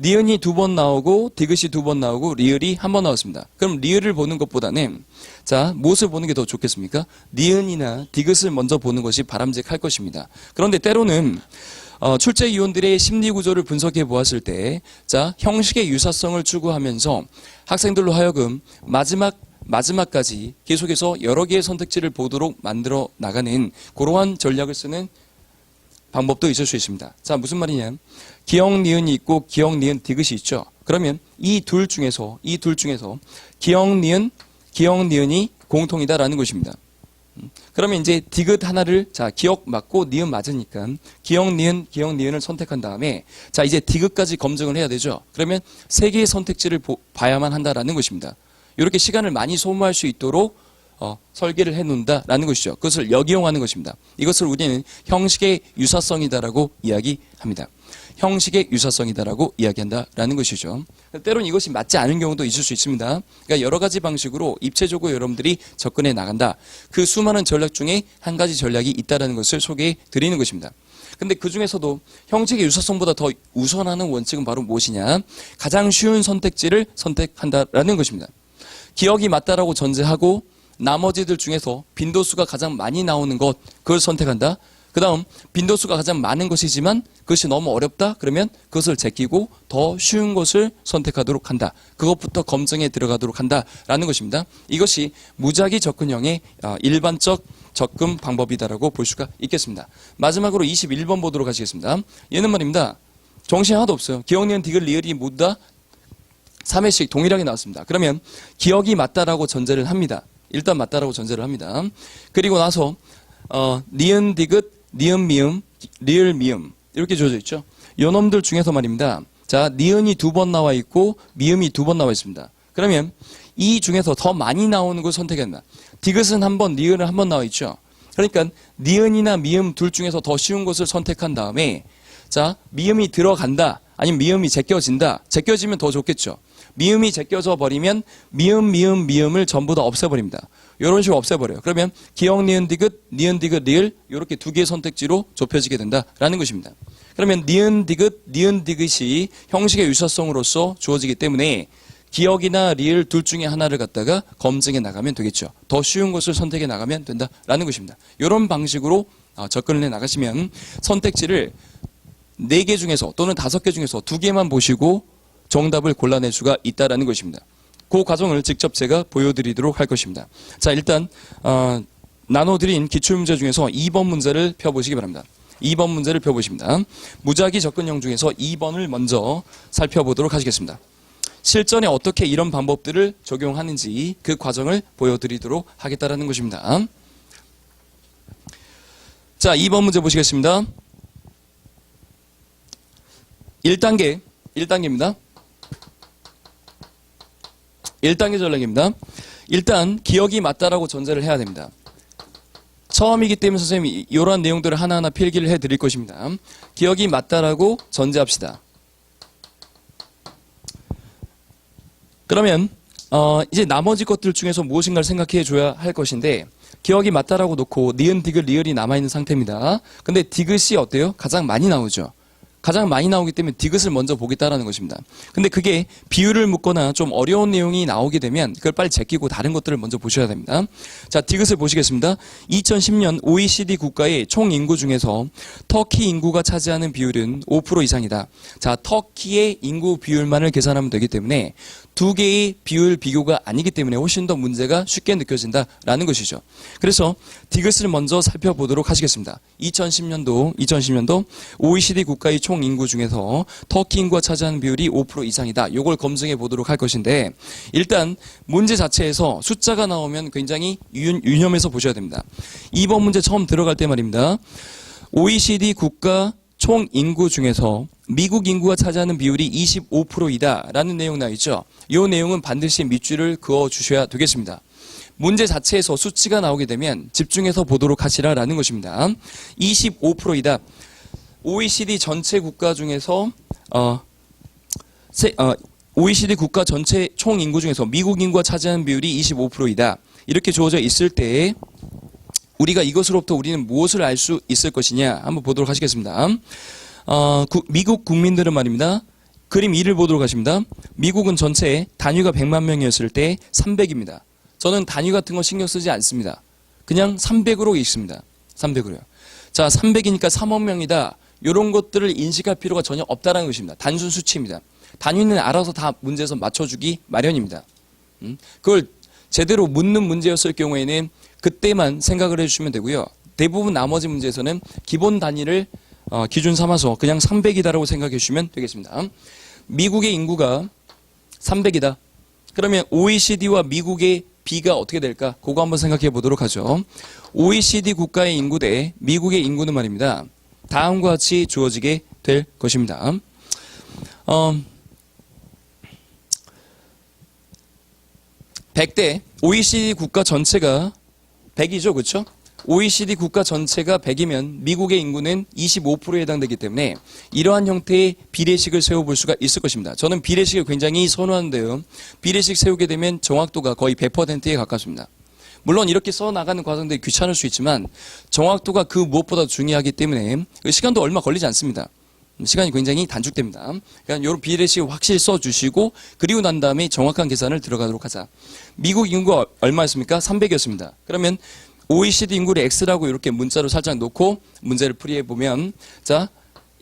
니은이 두 번 나오고 디귿이 두 번 나오고 리을이 한 번 나왔습니다. 그럼 리을을 보는 것보다는 자, 무엇을 보는 게 더 좋겠습니까? 니은이나 디귿을 먼저 보는 것이 바람직할 것입니다. 그런데 때로는 출제 위원들의 심리 구조를 분석해 보았을 때, 자, 형식의 유사성을 추구하면서 학생들로 하여금 마지막까지 계속해서 여러 개의 선택지를 보도록 만들어 나가는 그러한 전략을 쓰는 방법도 있을 수 있습니다. 자, 무슨 말이냐? 기억 니은이 있고 기억 니은 디귿이 있죠. 그러면 이 둘 중에서 기억 니은이 공통이다라는 것입니다. 그러면 이제 디귿 하나를, 자, 기억 맞고 니은 맞으니까 기억 니은을 선택한 다음에, 자, 이제 디귿까지 검증을 해야 되죠. 그러면 세 개의 선택지를 봐야만 한다라는 것입니다. 이렇게 시간을 많이 소모할 수 있도록 설계를 해놓는다라는 것이죠. 그것을 역이용하는 것입니다. 이것을 우리는 형식의 유사성이다라고 이야기합니다. 형식의 유사성이다라고 이야기한다라는 것이죠. 때로는 이것이 맞지 않은 경우도 있을 수 있습니다. 그러니까 여러 가지 방식으로 입체적으로 여러분들이 접근해 나간다. 그 수많은 전략 중에 한 가지 전략이 있다라는 것을 소개해 드리는 것입니다. 근데 그 중에서도 형식의 유사성보다 더 우선하는 원칙은 바로 무엇이냐? 가장 쉬운 선택지를 선택한다라는 것입니다. 기억이 맞다라고 전제하고 나머지들 중에서 빈도수가 가장 많이 나오는 것, 그걸 선택한다. 그 다음 빈도수가 가장 많은 것이지만 그것이 너무 어렵다. 그러면 그것을 제끼고 더 쉬운 것을 선택하도록 한다. 그것부터 검증에 들어가도록 한다라는 것입니다. 이것이 무작위 접근형의 일반적 접근 방법이다라고 볼 수가 있겠습니다. 마지막으로 21번 보도록 하시겠습니다. 얘는 말입니다. 정신 하나도 없어요. 기억, 니은, 디귿, 리을이 모두 다 3회씩 동일하게 나왔습니다. 그러면 기억이 맞다라고 전제를 합니다. 일단 맞다라고 전제를 합니다. 그리고 나서 니은, 디귿, 니은, 미음, 리을, 미음 이렇게 주어져 있죠. 요놈들 중에서 말입니다. 자, 니은이 두 번 나와 있고 미음이 두 번 나와 있습니다. 그러면 이 중에서 더 많이 나오는 걸 선택한다. 디귿은 한 번, 리을은 한 번 나와 있죠. 그러니까 니은이나 미음 둘 중에서 더 쉬운 것을 선택한 다음에, 자, 미음이 들어간다. 아니면 미음이 제껴진다. 제껴지면 더 좋겠죠. 미음이 제껴져 버리면 미음을 전부 다 없애버립니다. 이런 식으로 없애버려요. 그러면 기억, 니은, 디귿, 리을 이렇게 두 개의 선택지로 좁혀지게 된다라는 것입니다. 그러면 니은, 디귿이 형식의 유사성으로서 주어지기 때문에 기억이나 리을 둘 중에 하나를 갖다가 검증해 나가면 되겠죠. 더 쉬운 것을 선택해 나가면 된다라는 것입니다. 이런 방식으로 접근을 해 나가시면 선택지를 4개 중에서 또는 5개 중에서 2개만 보시고 정답을 골라낼 수가 있다라는 것입니다. 그 과정을 직접 제가 보여드리도록 할 것입니다. 자, 일단 나눠드린 기출문제 중에서 2번 문제를 펴보시기 바랍니다. 2번 문제를 펴보십니다. 무작위 접근형 중에서 2번을 먼저 살펴보도록 하시겠습니다. 실전에 어떻게 이런 방법들을 적용하는지 그 과정을 보여드리도록 하겠다라는 것입니다. 자, 2번 문제 보시겠습니다. 1단계입니다. 1단계 전략입니다. 일단 기억이 맞다라고 전제를 해야 됩니다. 처음이기 때문에 선생님이 이러한 내용들을 하나하나 필기를 해드릴 것입니다. 기억이 맞다라고 전제합시다. 그러면 이제 나머지 것들 중에서 무엇인가를 생각해 줘야 할 것인데 기억이 맞다라고 놓고 니은, 디귿, 리을이 남아있는 상태입니다. 근데 디귿이 어때요? 가장 많이 나오죠. 가장 많이 나오기 때문에 디귿을 먼저 보겠다라는 것입니다. 근데 그게 비율을 묻거나 좀 어려운 내용이 나오게 되면 그걸 빨리 제끼고 다른 것들을 먼저 보셔야 됩니다. 자, 디귿을 보시겠습니다. 2010년 OECD 국가의 총 인구 중에서 터키 인구가 차지하는 비율은 5% 이상이다. 자, 터키의 인구 비율만을 계산하면 되기 때문에 두 개의 비율 비교가 아니기 때문에 훨씬 더 문제가 쉽게 느껴진다라는 것이죠. 그래서 디귿을 먼저 살펴보도록 하시겠습니다. 2010년도 OECD 국가의 총 인구 중에서 터키 인구가 차지하는 비율이 5% 이상이다. 이걸 검증해 보도록 할 것인데 일단 문제 자체에서 숫자가 나오면 굉장히 유념해서 보셔야 됩니다. 2번 문제 처음 들어갈 때 말입니다. OECD 국가 총 인구 중에서 미국 인구가 차지하는 비율이 25%이다 라는 내용 나와있죠. 이 내용은 반드시 밑줄을 그어주셔야 되겠습니다. 문제 자체에서 수치가 나오게 되면 집중해서 보도록 하시라라는 것입니다. 25%이다. OECD 전체 국가 중에서 OECD 국가 전체 총 인구 중에서 미국 인구가 차지하는 비율이 25%이다. 이렇게 주어져 있을 때 우리가 이것으로부터 우리는 무엇을 알 수 있을 것이냐 한번 보도록 하시겠습니다. 미국 국민들은 말입니다. 그림 2를 보도록 하십니다. 미국은 전체 단위가 100만 명이었을 때 300입니다. 저는 단위 같은 거 신경 쓰지 않습니다. 그냥 300으로 있습니다. 300으로요. 자, 300이니까 3억 명이다. 이런 것들을 인식할 필요가 전혀 없다는 것입니다. 단순 수치입니다. 단위는 알아서 다 문제에서 맞춰주기 마련입니다. 그걸 제대로 묻는 문제였을 경우에는 그때만 생각을 해주시면 되고요. 대부분 나머지 문제에서는 기본 단위를 기준 삼아서 그냥 300이다라고 생각해 주시면 되겠습니다. 미국의 인구가 300이다. 그러면 OECD와 미국의 비가 어떻게 될까? 그거 한번 생각해 보도록 하죠. OECD 국가의 인구 대 미국의 인구는 말입니다. 다음과 같이 주어지게 될 것입니다. 100대 OECD 국가 전체가 100이죠. 그렇죠? OECD 국가 전체가 100이면 미국의 인구는 25%에 해당되기 때문에 이러한 형태의 비례식을 세워볼 수가 있을 것입니다. 저는 비례식을 굉장히 선호하는데요. 비례식 세우게 되면 정확도가 거의 100%에 가깝습니다. 물론 이렇게 써나가는 과정들이 귀찮을 수 있지만 정확도가 그 무엇보다 중요하기 때문에 시간도 얼마 걸리지 않습니다. 시간이 굉장히 단축됩니다. 그러니까 이런 비례식을 확실히 써주시고 그리고 난 다음에 정확한 계산을 들어가도록 하자. 미국 인구가 얼마였습니까? 300이었습니다. 그러면 OECD 인구를 X라고 이렇게 문자로 살짝 놓고 문제를 풀이해보면 자,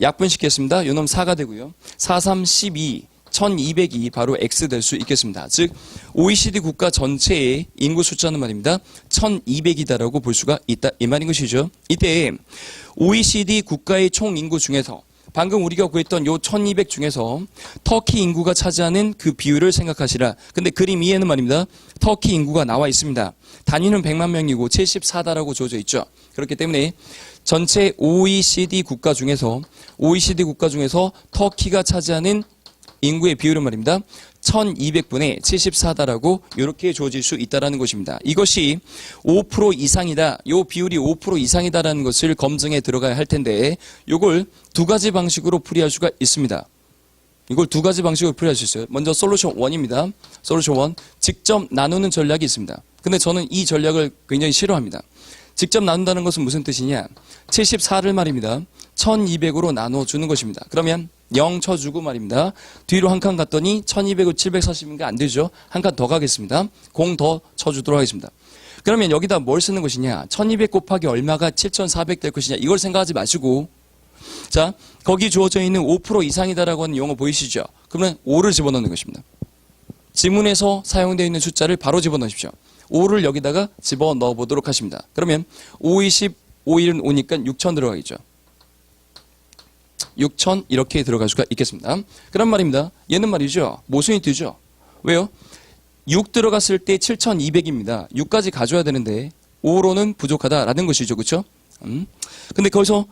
약분시켰습니다. 요놈 4가 되고요. 4, 3, 12, 1200이 바로 X 될 수 있겠습니다. 즉 OECD 국가 전체의 인구 숫자는 말입니다. 1200이다라고 볼 수가 있다 이 말인 것이죠. 이때 OECD 국가의 총 인구 중에서 방금 우리가 구했던 요 1200 중에서 터키 인구가 차지하는 그 비율을 생각하시라. 근데 그림 2에는 말입니다. 터키 인구가 나와 있습니다. 단위는 100만 명이고 74다라고 주어져 있죠. 그렇기 때문에 전체 OECD 국가 중에서 터키가 차지하는 인구의 비율은 말입니다. 1200분의 74다라고 이렇게 주어질 수 있다는 것입니다. 이것이 5% 이상이다. 이 비율이 5% 이상이다라는 것을 검증해 들어가야 할 텐데 이걸 두 가지 방식으로 풀이할 수가 있습니다. 이걸 두 가지 방식으로 풀이할 수 있어요. 먼저 솔루션 1입니다. 솔루션 1. 직접 나누는 전략이 있습니다. 근데 저는 이 전략을 굉장히 싫어합니다. 직접 나눈다는 것은 무슨 뜻이냐? 74를 말입니다. 1200으로 나눠주는 것입니다. 그러면 0 쳐주고 말입니다. 뒤로 한 칸 갔더니 1200을 740인가 안 되죠. 한 칸 더 가겠습니다. 0 더 쳐주도록 하겠습니다. 그러면 여기다 뭘 쓰는 것이냐? 1200 곱하기 얼마가 7400 될 것이냐? 이걸 생각하지 마시고, 자, 거기 주어져 있는 5% 이상이다라고 하는 용어 보이시죠? 그러면 5를 집어넣는 것입니다. 지문에서 사용되어 있는 숫자를 바로 집어넣으십시오. 5를 여기다가 집어넣어 보도록 하십니다. 그러면 5, 20, 5일은 5니까 6000 들어가겠죠. 6000 이렇게 들어갈 수가 있겠습니다. 그런 말입니다. 얘는 말이죠. 모순이 뜨죠. 왜요? 6 들어갔을 때 7200입니다. 6까지 가져야 되는데 5로는 부족하다라는 것이죠. 그렇죠? 근데 거기서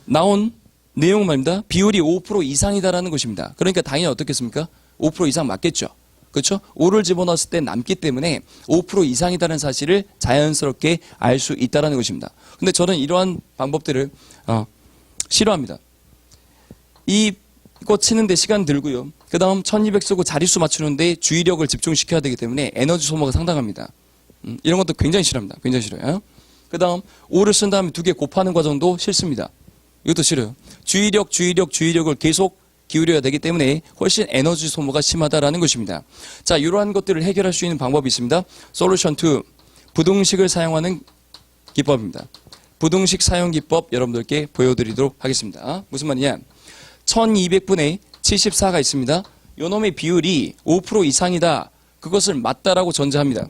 나온 내용은 말입니다. 비율이 5% 이상이다라는 것입니다. 그러니까 당연히 어떻겠습니까? 5% 이상 맞겠죠. 그렇죠? 5를 집어넣었을 때 남기 때문에 5% 이상이다는 사실을 자연스럽게 알 수 있다는 것입니다. 근데 저는 이러한 방법들을 싫어합니다. 이거 치는데 시간 들고요. 그 다음 1200 쓰고 자릿수 맞추는데 주의력을 집중시켜야 되기 때문에 에너지 소모가 상당합니다. 이런 것도 굉장히 싫어합니다. 굉장히 싫어요. 그 다음 5를 쓴 다음에 2개 곱하는 과정도 싫습니다. 이것도 싫어요. 주의력을 계속 기울여야 되기 때문에 훨씬 에너지 소모가 심하다라는 것입니다. 자, 이러한 것들을 해결할 수 있는 방법이 있습니다. 솔루션 2, 부등식을 사용하는 기법입니다. 부등식 사용 기법 여러분들께 보여드리도록 하겠습니다. 무슨 말이냐? 1200분의 74가 있습니다. 요놈의 비율이 5% 이상이다. 그것을 맞다라고 전제합니다.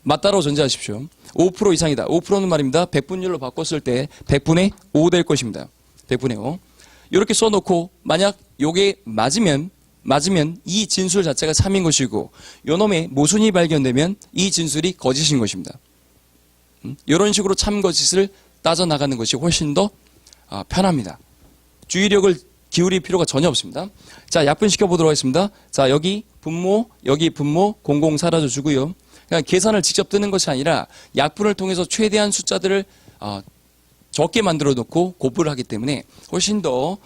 맞다라고 전제하십시오. 5% 이상이다. 5%는 말입니다. 100분율로 바꿨을 때 100분의 5 될 것입니다. 100분의 5. 이렇게 써놓고 만약 요게 맞으면 이 진술 자체가 3인 것이고 요놈의 모순이 발견되면 이 진술이 거짓인 것입니다. 이런 식으로 참거짓을 따져나가는 것이 훨씬 더 편합니다. 주의력을 기울일 필요가 전혀 없습니다. 자, 약분시켜 보도록 하겠습니다. 자, 여기 분모 00 사라져 주고요. 그냥 계산을 직접 뜨는 것이 아니라 약분을 통해서 최대한 숫자들을 적게 만들어 놓고 곱을 하기 때문에 훨씬 더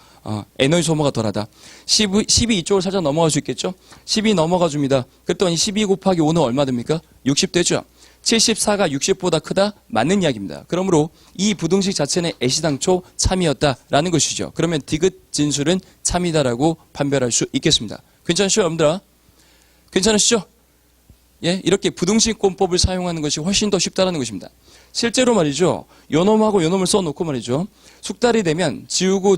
에너지 소모가 덜하다. 12 이쪽으로 살짝 넘어갈 수 있겠죠? 12 넘어가 줍니다. 그랬더니 12 곱하기 5는 얼마 됩니까? 60 되죠? 74가 60보다 크다? 맞는 이야기입니다. 그러므로 이 부등식 자체는 애시당초 참이었다라는 것이죠. 그러면 디귿 진술은 참이다라고 판별할 수 있겠습니다. 괜찮으시죠, 여러분들아? 괜찮으시죠? 예, 이렇게 부등식권법을 사용하는 것이 훨씬 더 쉽다는 것입니다. 실제로 말이죠. 요놈하고 요놈을 써놓고 말이죠. 숙달이 되면 지우고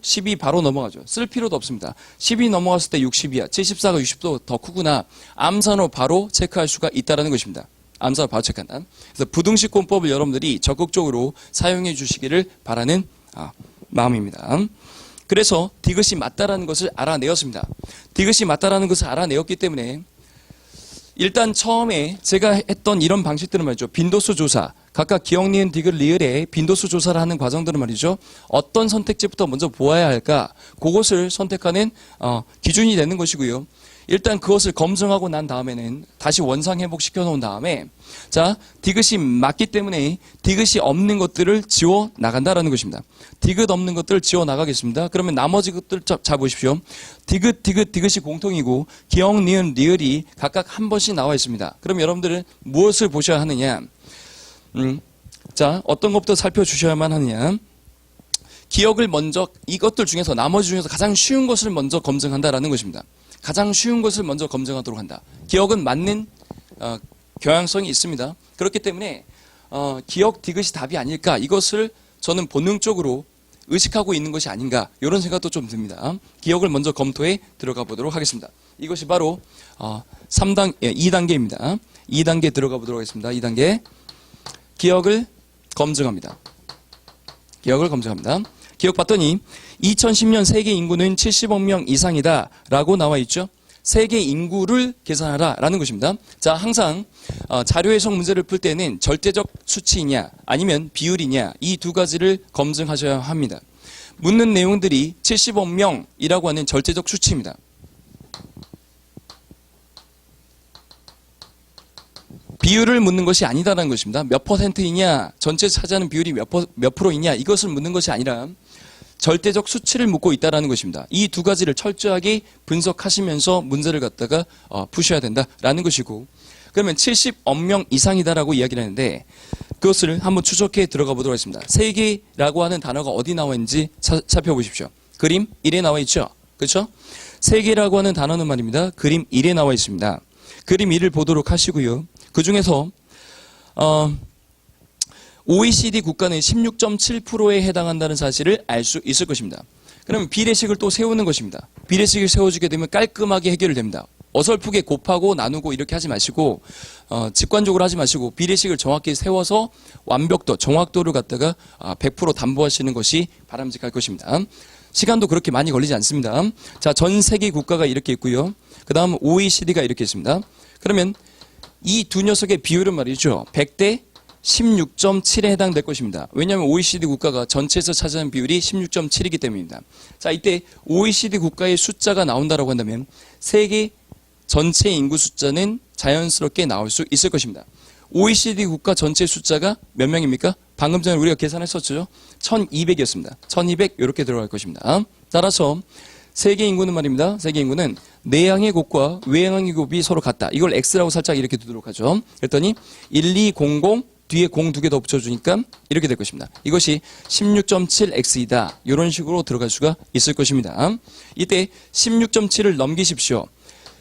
12 바로 넘어가죠. 쓸 필요도 없습니다. 12 넘어갔을 때 60이야. 74가 60도 더 크구나. 암산으로 바로 체크할 수가 있다는 것입니다. 암산으로 바로 체크한다. 그래서 부등식권법을 여러분들이 적극적으로 사용해 주시기를 바라는 마음입니다. 그래서 디귿이 맞다라는 것을 알아내었습니다. 디귿이 맞다라는 것을 알아내었기 때문에 일단 처음에 제가 했던 이런 방식들은 말이죠. 빈도수 조사, 각각 기억, 니은, 디귿, 리을의 빈도수 조사를 하는 과정들은 말이죠. 어떤 선택지부터 먼저 보아야 할까? 그것을 선택하는 기준이 되는 것이고요. 일단 그것을 검증하고 난 다음에는 다시 원상 회복시켜 놓은 다음에 자, 디귿이 맞기 때문에 디귿이 없는 것들을 지워 나간다라는 것입니다. 디귿 없는 것들을 지워 나가겠습니다. 그러면 나머지 것들 잘 보십시오. 디귿이 공통이고 기억, 니은, 리을이 각각 한 번씩 나와 있습니다. 그럼 여러분들은 무엇을 보셔야 하느냐? 자, 어떤 것부터 살펴주셔야만 하느냐? 기억을 먼저 이것들 중에서 나머지 중에서 가장 쉬운 것을 먼저 검증한다라는 것입니다. 가장 쉬운 것을 먼저 검증하도록 한다. 기억은 맞는 경향성이 있습니다. 그렇기 때문에 기억 디귿이 답이 아닐까 이것을 저는 본능적으로 의식하고 있는 것이 아닌가 이런 생각도 좀 듭니다. 기억을 먼저 검토해 들어가 보도록 하겠습니다. 이것이 바로 2단계입니다. 2단계 들어가 보도록 하겠습니다. 2단계 기억을 검증합니다. 기억을 검증합니다. 기억 봤더니 2010년 세계 인구는 70억 명 이상이다 라고 나와 있죠. 세계 인구를 계산하라 라는 것입니다. 자, 항상 자료 해석 문제를 풀 때는 절대적 수치이냐 아니면 비율이냐 이 두 가지를 검증하셔야 합니다. 묻는 내용들이 70억 명이라고 하는 절대적 수치입니다. 비율을 묻는 것이 아니다라는 것입니다. 몇 퍼센트이냐, 전체 차지하는 비율이 몇 프로이냐 이것을 묻는 것이 아니라 절대적 수치를 묻고 있다는 것입니다. 이 두 가지를 철저하게 분석하시면서 문제를 갖다가 푸셔야 된다라는 것이고 그러면 70억 명 이상이다라고 이야기를 하는데 그것을 한번 추적해 들어가 보도록 하겠습니다. 세계라고 하는 단어가 어디 나와 있는지 살펴보십시오. 그림 1에 나와 있죠. 그렇죠? 세계라고 하는 단어는 말입니다. 그림 1에 나와 있습니다. 그림 1을 보도록 하시고요. 그 중에서 OECD 국가는 16.7%에 해당한다는 사실을 알 수 있을 것입니다. 그러면 비례식을 또 세우는 것입니다. 비례식을 세워주게 되면 깔끔하게 해결됩니다. 어설프게 곱하고 나누고 이렇게 하지 마시고 직관적으로 하지 마시고 비례식을 정확히 세워서 완벽도, 정확도를 갖다가 100% 담보하시는 것이 바람직할 것입니다. 시간도 그렇게 많이 걸리지 않습니다. 자, 전 세계 국가가 이렇게 있고요. 그 다음 OECD가 이렇게 있습니다. 그러면 이 두 녀석의 비율은 말이죠. 100대 16.7에 해당될 것입니다. 왜냐하면 OECD 국가가 전체에서 차지하는 비율이 16.7이기 때문입니다. 자, 이때 OECD 국가의 숫자가 나온다라고 한다면 세계 전체 인구 숫자는 자연스럽게 나올 수 있을 것입니다. OECD 국가 전체 숫자가 몇 명입니까? 방금 전에 우리가 계산했었죠. 1200이었습니다. 1200 이렇게 들어갈 것입니다. 따라서 세계 인구는 말입니다. 세계 인구는 내향의 곱과 외향의 곱이 서로 같다. 이걸 X라고 살짝 이렇게 두도록 하죠. 그랬더니 1200 뒤에 0 두 개 더 붙여주니까 이렇게 될 것입니다. 이것이 16.7X이다. 이런 식으로 들어갈 수가 있을 것입니다. 이때 16.7을 넘기십시오.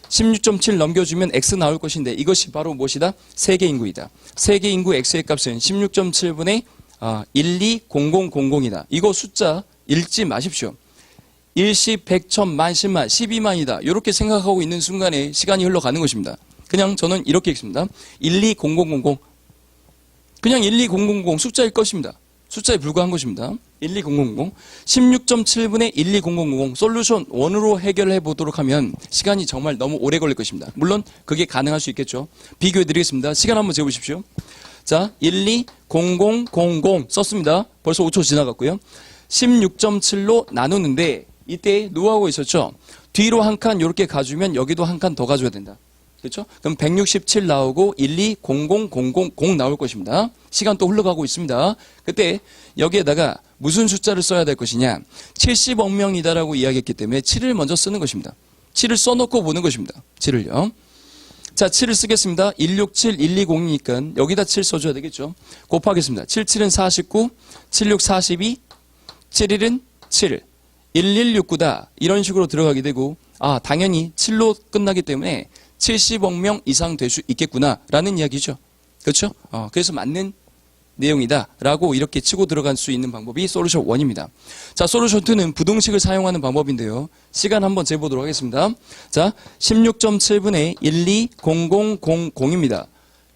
16.7 넘겨주면 X 나올 것인데 이것이 바로 무엇이다? 세계 인구이다. 세계 인구 X의 값은 16.7분의 120000이다. 이거 숫자 읽지 마십시오. 일십, 백천, 만, 십만, 12만이다. 이렇게 생각하고 있는 순간에 시간이 흘러가는 것입니다. 그냥 저는 이렇게 읽습니다. 120000. 그냥 12000 숫자일 것입니다. 숫자에 불과한 것입니다. 12000. 16.7분의 12000 솔루션 1으로 해결해 보도록 하면 시간이 정말 너무 오래 걸릴 것입니다. 물론 그게 가능할 수 있겠죠. 비교해 드리겠습니다. 시간 한번 재보십시오. 자, 120000 썼습니다. 벌써 5초 지나갔고요. 16.7로 나누는데 이때 노하우가 있었죠. 뒤로 한 칸 이렇게 가주면 여기도 한 칸 더 가줘야 된다. 그렇죠? 그럼 167 나오고 1200000 나올 것입니다. 시간 또 흘러가고 있습니다. 그때 여기에다가 무슨 숫자를 써야 될 것이냐. 70억 명이다라고 이야기했기 때문에 7을 먼저 쓰는 것입니다. 7을 써놓고 보는 것입니다. 7을요. 자, 7을 쓰겠습니다. 167, 120이니까 여기다 7 써줘야 되겠죠. 곱하겠습니다. 77은 49, 76, 42, 71은 7, 1169다. 이런 식으로 들어가게 되고 당연히 7로 끝나기 때문에 70억 명 이상 될 수 있겠구나라는 이야기죠. 그렇죠? 그래서 맞는 내용이다라고 이렇게 치고 들어갈 수 있는 방법이 솔루션 1입니다. 자, 솔루션 2는 부등식을 사용하는 방법인데요. 시간 한번 재보도록 하겠습니다. 자, 16.7분의 12000입니다.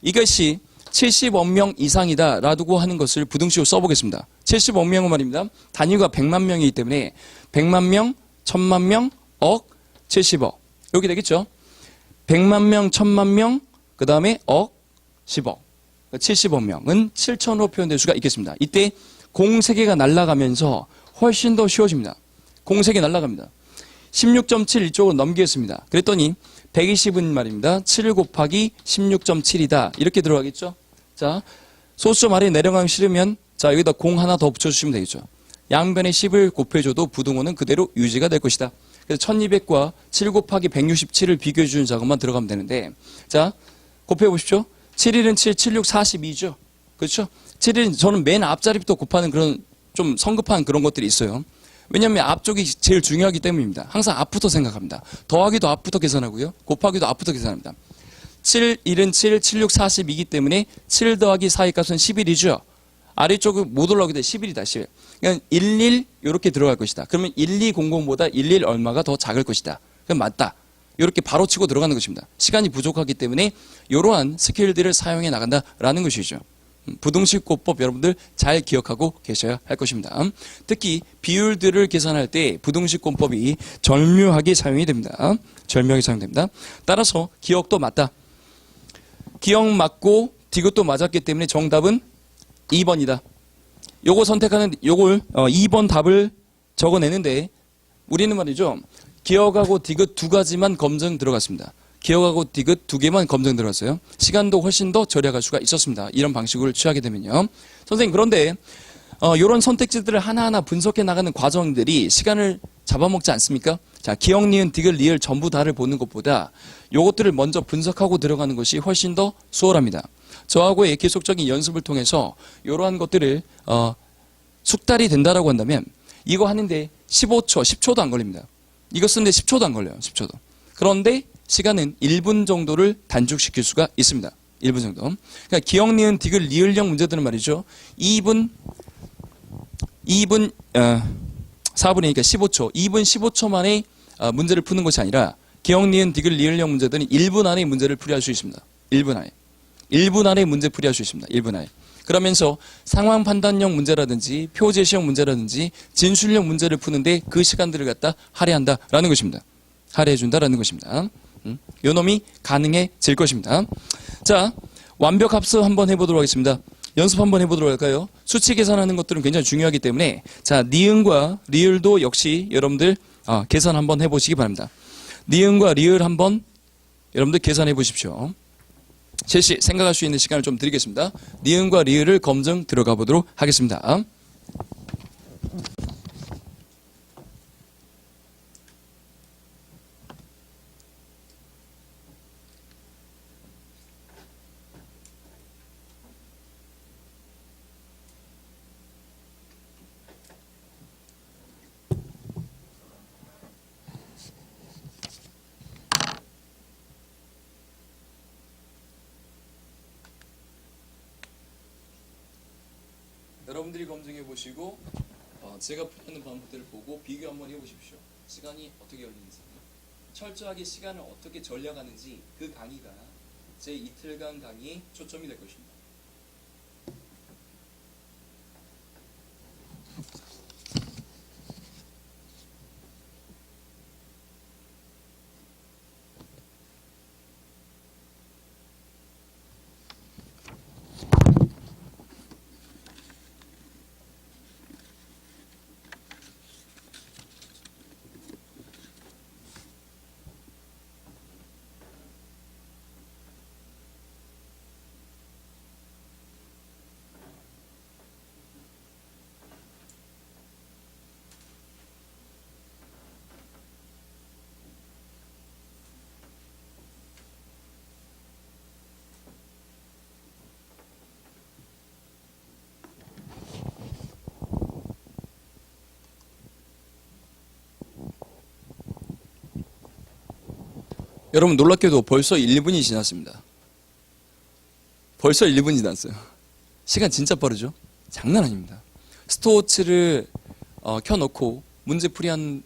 이것이 70억 명 이상이다라고 하는 것을 부등식으로 써보겠습니다. 70억 명은 말입니다. 단위가 100만 명이기 때문에 100만 명, 1000만 명, 억, 70억 이렇게 되겠죠. 100만 명, 1000만 명, 그 다음에 억, 10억. 70억 명은 7천으로 표현될 수가 있겠습니다. 이때 공 3개가 날아가면서 훨씬 더 쉬워집니다. 공 3개 날아갑니다. 16.7 이쪽으로 넘기겠습니다. 그랬더니 120은 말입니다. 7 곱하기 16.7이다. 이렇게 들어가겠죠. 자, 소수점 아래 내려가기 싫으면 자, 여기다 공 하나 더 붙여주시면 되겠죠. 양변에 10을 곱해줘도 부등호는 그대로 유지가 될 것이다. 그래서 1200과 7 곱하기 167을 비교해주는 작업만 들어가면 되는데 자, 곱해보십시오. 7일은 7, 76, 42죠. 그렇죠? 7일은 저는 맨 앞자리부터 곱하는 그런 좀 성급한 그런 것들이 있어요. 왜냐하면 앞쪽이 제일 중요하기 때문입니다. 항상 앞부터 생각합니다. 더하기도 앞부터 계산하고요. 곱하기도 앞부터 계산합니다. 7, 1은 7, 76, 42이기 때문에 7 더하기 4의 값은 11이죠. 아래쪽은 못 올라오게 돼 11이다. 11. 그러니까 11 이렇게 들어갈 것이다. 그러면 1200보다 11 얼마가 더 작을 것이다. 그럼 맞다. 이렇게 바로 치고 들어가는 것입니다. 시간이 부족하기 때문에 이러한 스킬들을 사용해 나간다라는 것이죠. 부등식 곱법 여러분들 잘 기억하고 계셔야 할 것입니다. 특히 비율들을 계산할 때 부등식 곱법이 절묘하게 사용이 됩니다. 절묘하게 사용됩니다. 따라서 기억도 맞다. 기억 맞고 디귿도 맞았기 때문에 정답은 2번이다. 요거 선택하는 요걸 2번 답을 적어내는데 우리는 말이죠. 기억하고 디귿 두 가지만 검증 들어갔습니다. 기억하고 디귿 두 개만 검증 들어갔어요. 시간도 훨씬 더 절약할 수가 있었습니다. 이런 방식을 취하게 되면요. 선생님 그런데 이런 선택지들을 하나하나 분석해 나가는 과정들이 시간을 잡아먹지 않습니까? 자, 기억, 니은, 디귿, 리을 전부 다를 보는 것보다 요것들을 먼저 분석하고 들어가는 것이 훨씬 더 수월합니다. 저하고의 계속적인 연습을 통해서 이러한 것들을 숙달이 된다라고 한다면 이거 하는데 15초, 10초도 안 걸립니다. 이거 쓰는데 10초도 안 걸려요. 10초도. 그런데 시간은 1분 정도를 단축시킬 수가 있습니다. 1분 정도. 그러니까 기억, 니은, 디귿, 리을형 문제들은 말이죠. 4분이니까 15초. 2분 15초 만에 문제를 푸는 것이 아니라 기억, 니은, 디귿, 리을형 문제들은 1분 안에 문제를 풀이할 수 있습니다. 1분 안에. 1분 안에 문제 풀이할 수 있습니다. 1분 안에. 그러면서 상황 판단형 문제라든지 표 제시형 문제라든지 진술형 문제를 푸는데 그 시간들을 갖다 할애한다라는 것입니다. 할애해준다라는 것입니다. 요 놈이 가능해질 것입니다. 자, 완벽 합수 한번 해보도록 하겠습니다. 연습 한번 해보도록 할까요? 수치 계산하는 것들은 굉장히 중요하기 때문에 자, 니은과 리을도 역시 여러분들 계산 한번 해보시기 바랍니다. 니은과 리을 한번 여러분들 계산해 보십시오. 실시 생각할 수 있는 시간을 좀 드리겠습니다. 니은과 리을을 검증 들어가 보도록 하겠습니다. 여러분들이 검증해 보시고 제가 푸는 방법들을 보고 비교 한번 해보십시오. 시간이 어떻게 걸리는지, 철저하게 시간을 어떻게 전략하는지 그 강의가 제 이틀간 강의에 초점이 될 것입니다. 여러분 놀랍게도 벌써 1분이 지났습니다. 벌써 1분이 지났어요. 시간 진짜 빠르죠? 장난 아닙니다. 스톱워치를 켜놓고 문제 풀이하는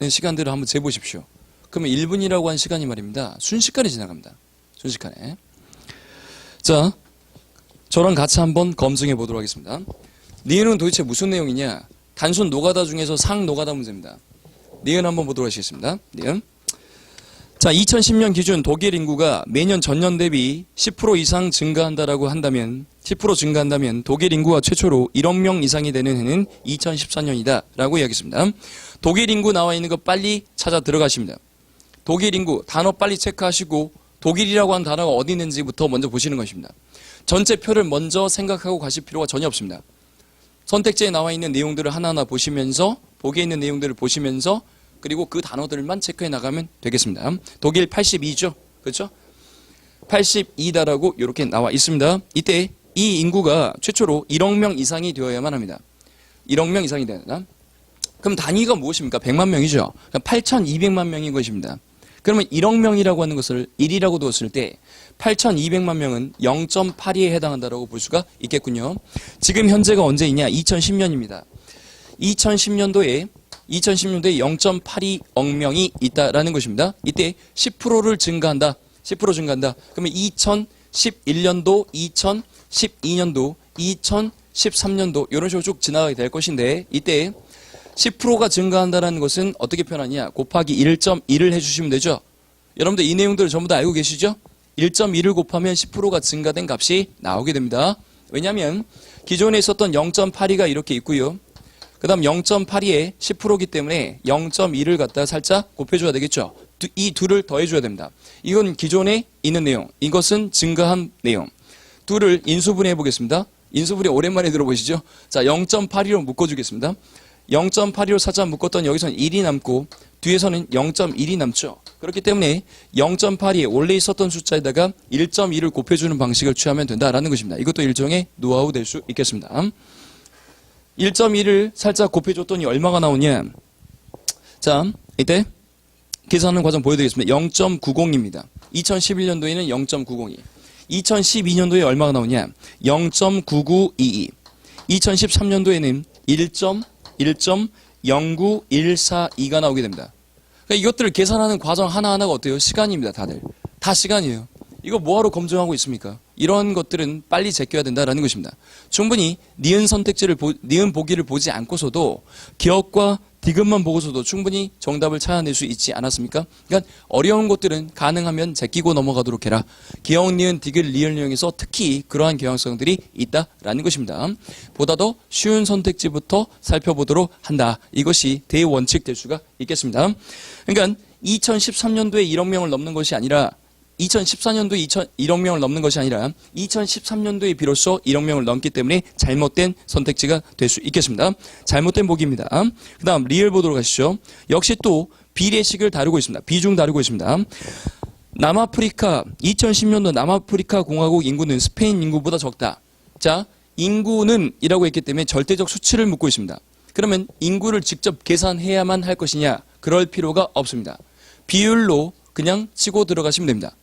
시간들을 한번 재보십시오. 그러면 1분이라고 한 시간이 말입니다. 순식간에 지나갑니다. 순식간에. 자, 저랑 같이 한번 검증해 보도록 하겠습니다. 니은은 도대체 무슨 내용이냐? 단순 노가다 중에서 상 노가다 문제입니다. 니은 한번 보도록 하겠습니다. 니은. 자, 2010년 기준 독일 인구가 매년 전년 대비 10% 이상 증가한다라고 한다면, 10% 증가한다면 독일 인구가 최초로 1억 명 이상이 되는 해는 2014년이다라고 이야기했습니다. 독일 인구 나와 있는 거 빨리 찾아 들어가십니다. 독일 인구 단어 빨리 체크하시고 독일이라고 하는 단어가 어디 있는지부터 먼저 보시는 것입니다. 전체 표를 먼저 생각하고 가실 필요가 전혀 없습니다. 선택지에 나와 있는 내용들을 하나하나 보시면서, 보기에 있는 내용들을 보시면서 그리고 그 단어들만 체크해 나가면 되겠습니다. 독일 82죠. 그렇죠? 82다라고 이렇게 나와 있습니다. 이때 이 인구가 최초로 1억 명 이상이 되어야만 합니다. 1억 명 이상이 되야 된다. 그럼 단위가 무엇입니까? 100만 명이죠. 8,200만 명인 것입니다. 그러면 1억 명이라고 하는 것을 1이라고 두었을 때 8,200만 명은 0.82에 해당한다라고 볼 수가 있겠군요. 지금 현재가 언제이냐? 2010년입니다. 2010년도에 0.82억 명이 있다라는 것입니다. 이때 10%를 증가한다. 10% 증가한다. 그러면 2011년도, 2012년도, 2013년도 이런 식으로 쭉 지나가게 될 것인데 이때 10%가 증가한다는 것은 어떻게 표현하냐? 곱하기 1.1을 해주시면 되죠. 여러분들 이 내용들을 전부 다 알고 계시죠? 1.1을 곱하면 10%가 증가된 값이 나오게 됩니다. 왜냐하면 기존에 있었던 0.82가 이렇게 있고요. 그 다음 0.82에 10%이기 때문에 0.1을 갖다 살짝 곱해줘야 되겠죠. 이 둘을 더해줘야 됩니다. 이건 기존에 있는 내용, 이것은 증가한 내용. 둘을 인수분해 해보겠습니다. 인수분해 오랜만에 들어보시죠. 자, 0.82로 묶어주겠습니다. 0.82로 살짝 묶었던 여기서는 1이 남고 뒤에서는 0.1이 남죠. 그렇기 때문에 0.82에 원래 있었던 숫자에다가 1.1을 곱해주는 방식을 취하면 된다라는 것입니다. 이것도 일종의 노하우 될 수 있겠습니다. 1.1을 살짝 곱해줬더니 얼마가 나오냐. 자, 이때 계산하는 과정 보여드리겠습니다. 0.90입니다. 2011년도에는 0.902. 2012년도에 얼마가 나오냐. 0.9922. 2013년도에는 1.0914.2가 나오게 됩니다. 그러니까 이것들을 계산하는 과정 하나하나가 어때요? 시간입니다, 다들. 다 시간이에요. 이거 뭐하러 검증하고 있습니까? 이런 것들은 빨리 제껴야 된다라는 것입니다. 충분히 니은 선택지를 니은 보기를 보지 않고서도 기억과 디귿만 보고서도 충분히 정답을 찾아낼 수 있지 않았습니까? 그러니까 어려운 것들은 가능하면 제끼고 넘어가도록 해라. 기억, 니은, 디귿, 리을, 리응에서 특히 그러한 경향성들이 있다라는 것입니다. 보다 더 쉬운 선택지부터 살펴보도록 한다. 이것이 대원칙 될 수가 있겠습니다. 그러니까 2013년도에 1억 명을 넘는 것이 아니라 2014년도에 1억 명을 넘는 것이 아니라 2013년도에 비로소 1억 명을 넘기 때문에 잘못된 선택지가 될 수 있겠습니다. 잘못된 보기입니다. 그 다음 리을 보도록 하시죠. 역시 또 비례식을 다루고 있습니다. 비중 다루고 있습니다. 남아프리카 2010년도 남아프리카 공화국 인구는 스페인 인구보다 적다. 자, 인구는 이라고 했기 때문에 절대적 수치를 묻고 있습니다. 그러면 인구를 직접 계산해야만 할 것이냐? 그럴 필요가 없습니다. 비율로 그냥 치고 들어가시면 됩니다.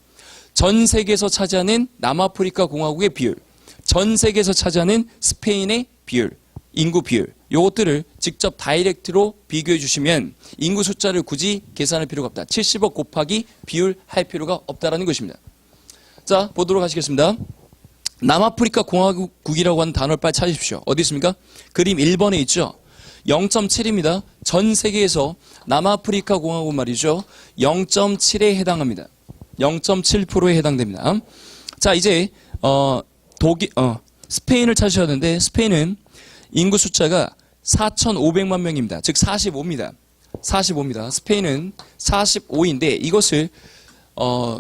전 세계에서 차지하는 남아프리카 공화국의 비율, 전 세계에서 차지하는 스페인의 비율, 인구 비율, 요것들을 직접 다이렉트로 비교해 주시면 인구 숫자를 굳이 계산할 필요가 없다. 70억 곱하기 비율 할 필요가 없다라는 것입니다. 자, 보도록 하시겠습니다. 남아프리카 공화국이라고 하는 단어를 빨리 찾으십시오. 어디 있습니까? 그림 1번에 있죠. 0.7입니다. 전 세계에서 남아프리카 공화국 말이죠. 0.7에 해당합니다. 0.7%에 해당됩니다. 자, 이제 스페인을 찾으셔야 하는데 스페인은 인구 숫자가 4,500만 명입니다. 즉 45입니다. 45입니다. 스페인은 45인데 이것을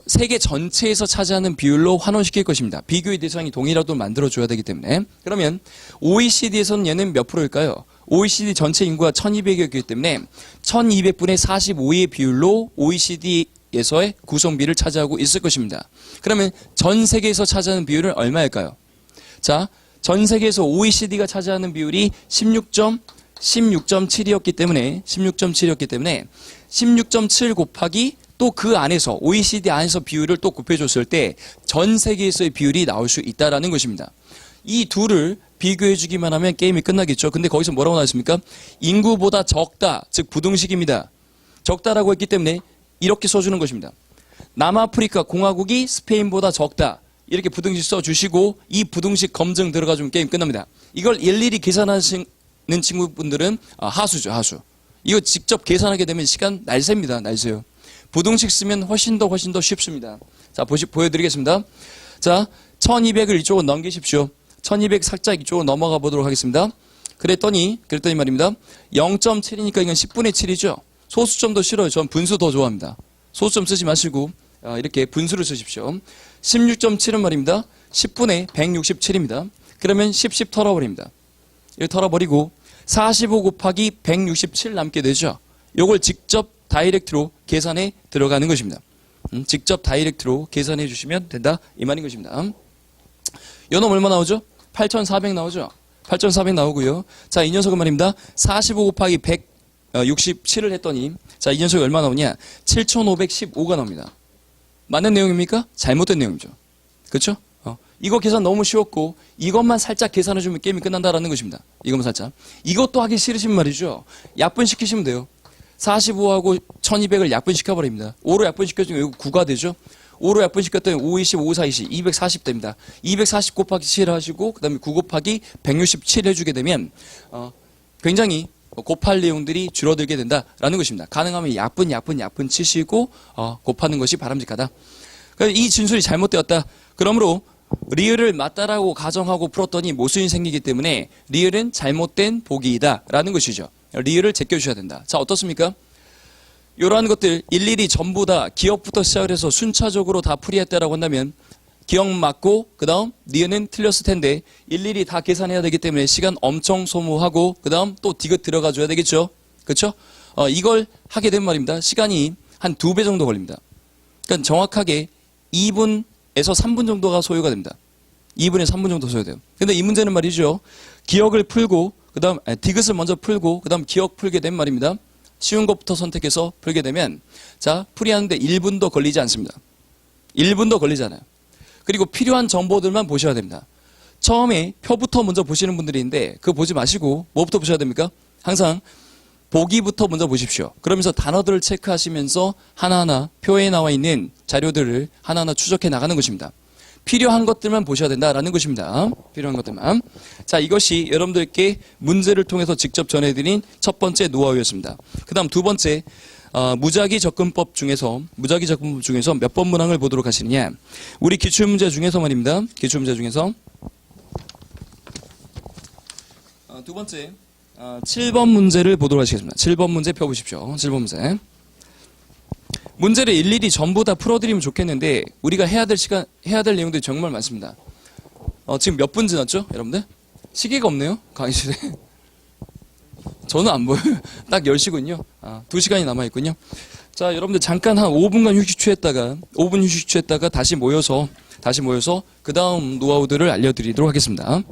세계 전체에서 차지하는 비율로 환원시킬 것입니다. 비교의 대상이 동일하도록 만들어줘야 되기 때문에. 그러면 OECD에서는 얘는 몇 프로일까요? OECD 전체 인구가 1200이었기 때문에 1200분의 45의 비율로 OECD에서의 구성비를 차지하고 있을 것입니다. 그러면 전 세계에서 차지하는 비율은 얼마일까요? 자, 전 세계에서 OECD가 차지하는 비율이 16.7이었기 때문에 16.7 곱하기 또 그 안에서 OECD 안에서 비율을 또 곱해줬을 때 전 세계에서의 비율이 나올 수 있다라는 것입니다. 이 둘을 비교해주기만 하면 게임이 끝나겠죠. 근데 거기서 뭐라고 나왔습니까? 인구보다 적다, 즉 부등식입니다. 적다라고 했기 때문에 이렇게 써주는 것입니다. 남아프리카 공화국이 스페인보다 적다. 이렇게 부등식 써주시고 이 부등식 검증 들어가주면 게임 끝납니다. 이걸 일일이 계산하시는 친구분들은 하수죠, 하수. 이거 직접 계산하게 되면 시간 날셉니다, 날새요. 부등식 쓰면 훨씬 더 쉽습니다. 자, 보여드리겠습니다. 자, 1200을 이쪽으로 넘기십시오. 1200 살짝 이쪽으로 넘어가 보도록 하겠습니다. 그랬더니 말입니다. 0.7이니까 이건 10분의 7이죠. 소수점도 싫어요. 전 분수 더 좋아합니다. 소수점 쓰지 마시고 이렇게 분수를 쓰십시오. 16.7은 말입니다. 10분의 167입니다. 그러면 10 털어버립니다. 이렇게 털어버리고 45 곱하기 167 남게 되죠. 요걸 직접 다이렉트로 계산에 들어가는 것입니다. 직접 다이렉트로 계산해 주시면 된다. 이 말인 것입니다. 요 놈 얼마 나오죠? 8,400 나오죠? 8,400 나오고요. 자, 이 녀석은 말입니다. 45 곱하기 167을 했더니 자, 이 녀석이 얼마 나오냐? 7,515가 나옵니다. 맞는 내용입니까? 잘못된 내용이죠. 그렇죠? 이거 계산 너무 쉬웠고 이것만 살짝 계산해주면 게임이 끝난다라는 것입니다. 이것만 살짝. 이것도 하기 싫으시면 말이죠. 약분시키시면 돼요. 45하고 1200을 약분시켜버립니다. 5로 약분시켜주면 이거 9가 되죠. 5로 약분시켰더니 5, 20, 5, 4, 20, 240 됩니다. 240 곱하기 7 하시고 그 다음에 9 곱하기 167 해주게 되면 굉장히 곱할 내용들이 줄어들게 된다라는 것입니다. 가능하면 약분 치시고 곱하는 것이 바람직하다. 이 진술이 잘못되었다. 그러므로 리을을 맞다라고 가정하고 풀었더니 모순이 생기기 때문에 리을은 잘못된 보기이다라는 것이죠. 리을을 제껴주셔야 된다. 자, 어떻습니까? 이러한 것들 일일이 전부 다 기억부터 시작을 해서 순차적으로 다 풀이했다라고 한다면 기억 맞고 그 다음 리을은 틀렸을 텐데 일일이 다 계산해야 되기 때문에 시간 엄청 소모하고 그 다음 또 디귿 들어가 줘야 되겠죠. 그렇죠? 이걸 하게 된 말입니다. 시간이 한 2배 정도 걸립니다. 그러니까 정확하게 2분에서 3분 정도가 소요가 됩니다. 2분에서 3분 정도 소요돼요. 근데 이 문제는 말이죠. 기억을 풀고 그다음 디귿을 먼저 풀고 그다음 기억 풀게 된 말입니다. 쉬운 것부터 선택해서 풀게 되면 자, 풀이하는데 1분도 걸리지 않습니다. 1분도 걸리지 않아요. 그리고 필요한 정보들만 보셔야 됩니다. 처음에 표부터 먼저 보시는 분들이 있는데 그거 보지 마시고 뭐부터 보셔야 됩니까? 항상 보기부터 먼저 보십시오. 그러면서 단어들을 체크하시면서 하나하나 표에 나와 있는 자료들을 하나하나 추적해 나가는 것입니다. 필요한 것들만 보셔야 된다라는 것입니다. 필요한 것들만. 자, 이것이 여러분들께 문제를 통해서 직접 전해드린 첫 번째 노하우였습니다. 그 다음 두 번째, 무작위 접근법 중에서 몇 번 문항을 보도록 하시느냐. 우리 기출문제 중에서 말입니다. 기출문제 중에서 두 번째 7번 문제를 보도록 하시겠습니다. 7번 문제 펴보십시오. 7번 문제. 문제를 일일이 전부 다 풀어드리면 좋겠는데 우리가 해야 될 내용들이 정말 많습니다. 지금 몇 분 지났죠, 여러분들? 시계가 없네요, 강의실에. 저는 안 보여요. 딱 10시군요. 2시간이 남아있군요. 자, 여러분들 잠깐 한 5분간 휴식 취했다가 다시 모여서 그 다음 노하우들을 알려드리도록 하겠습니다.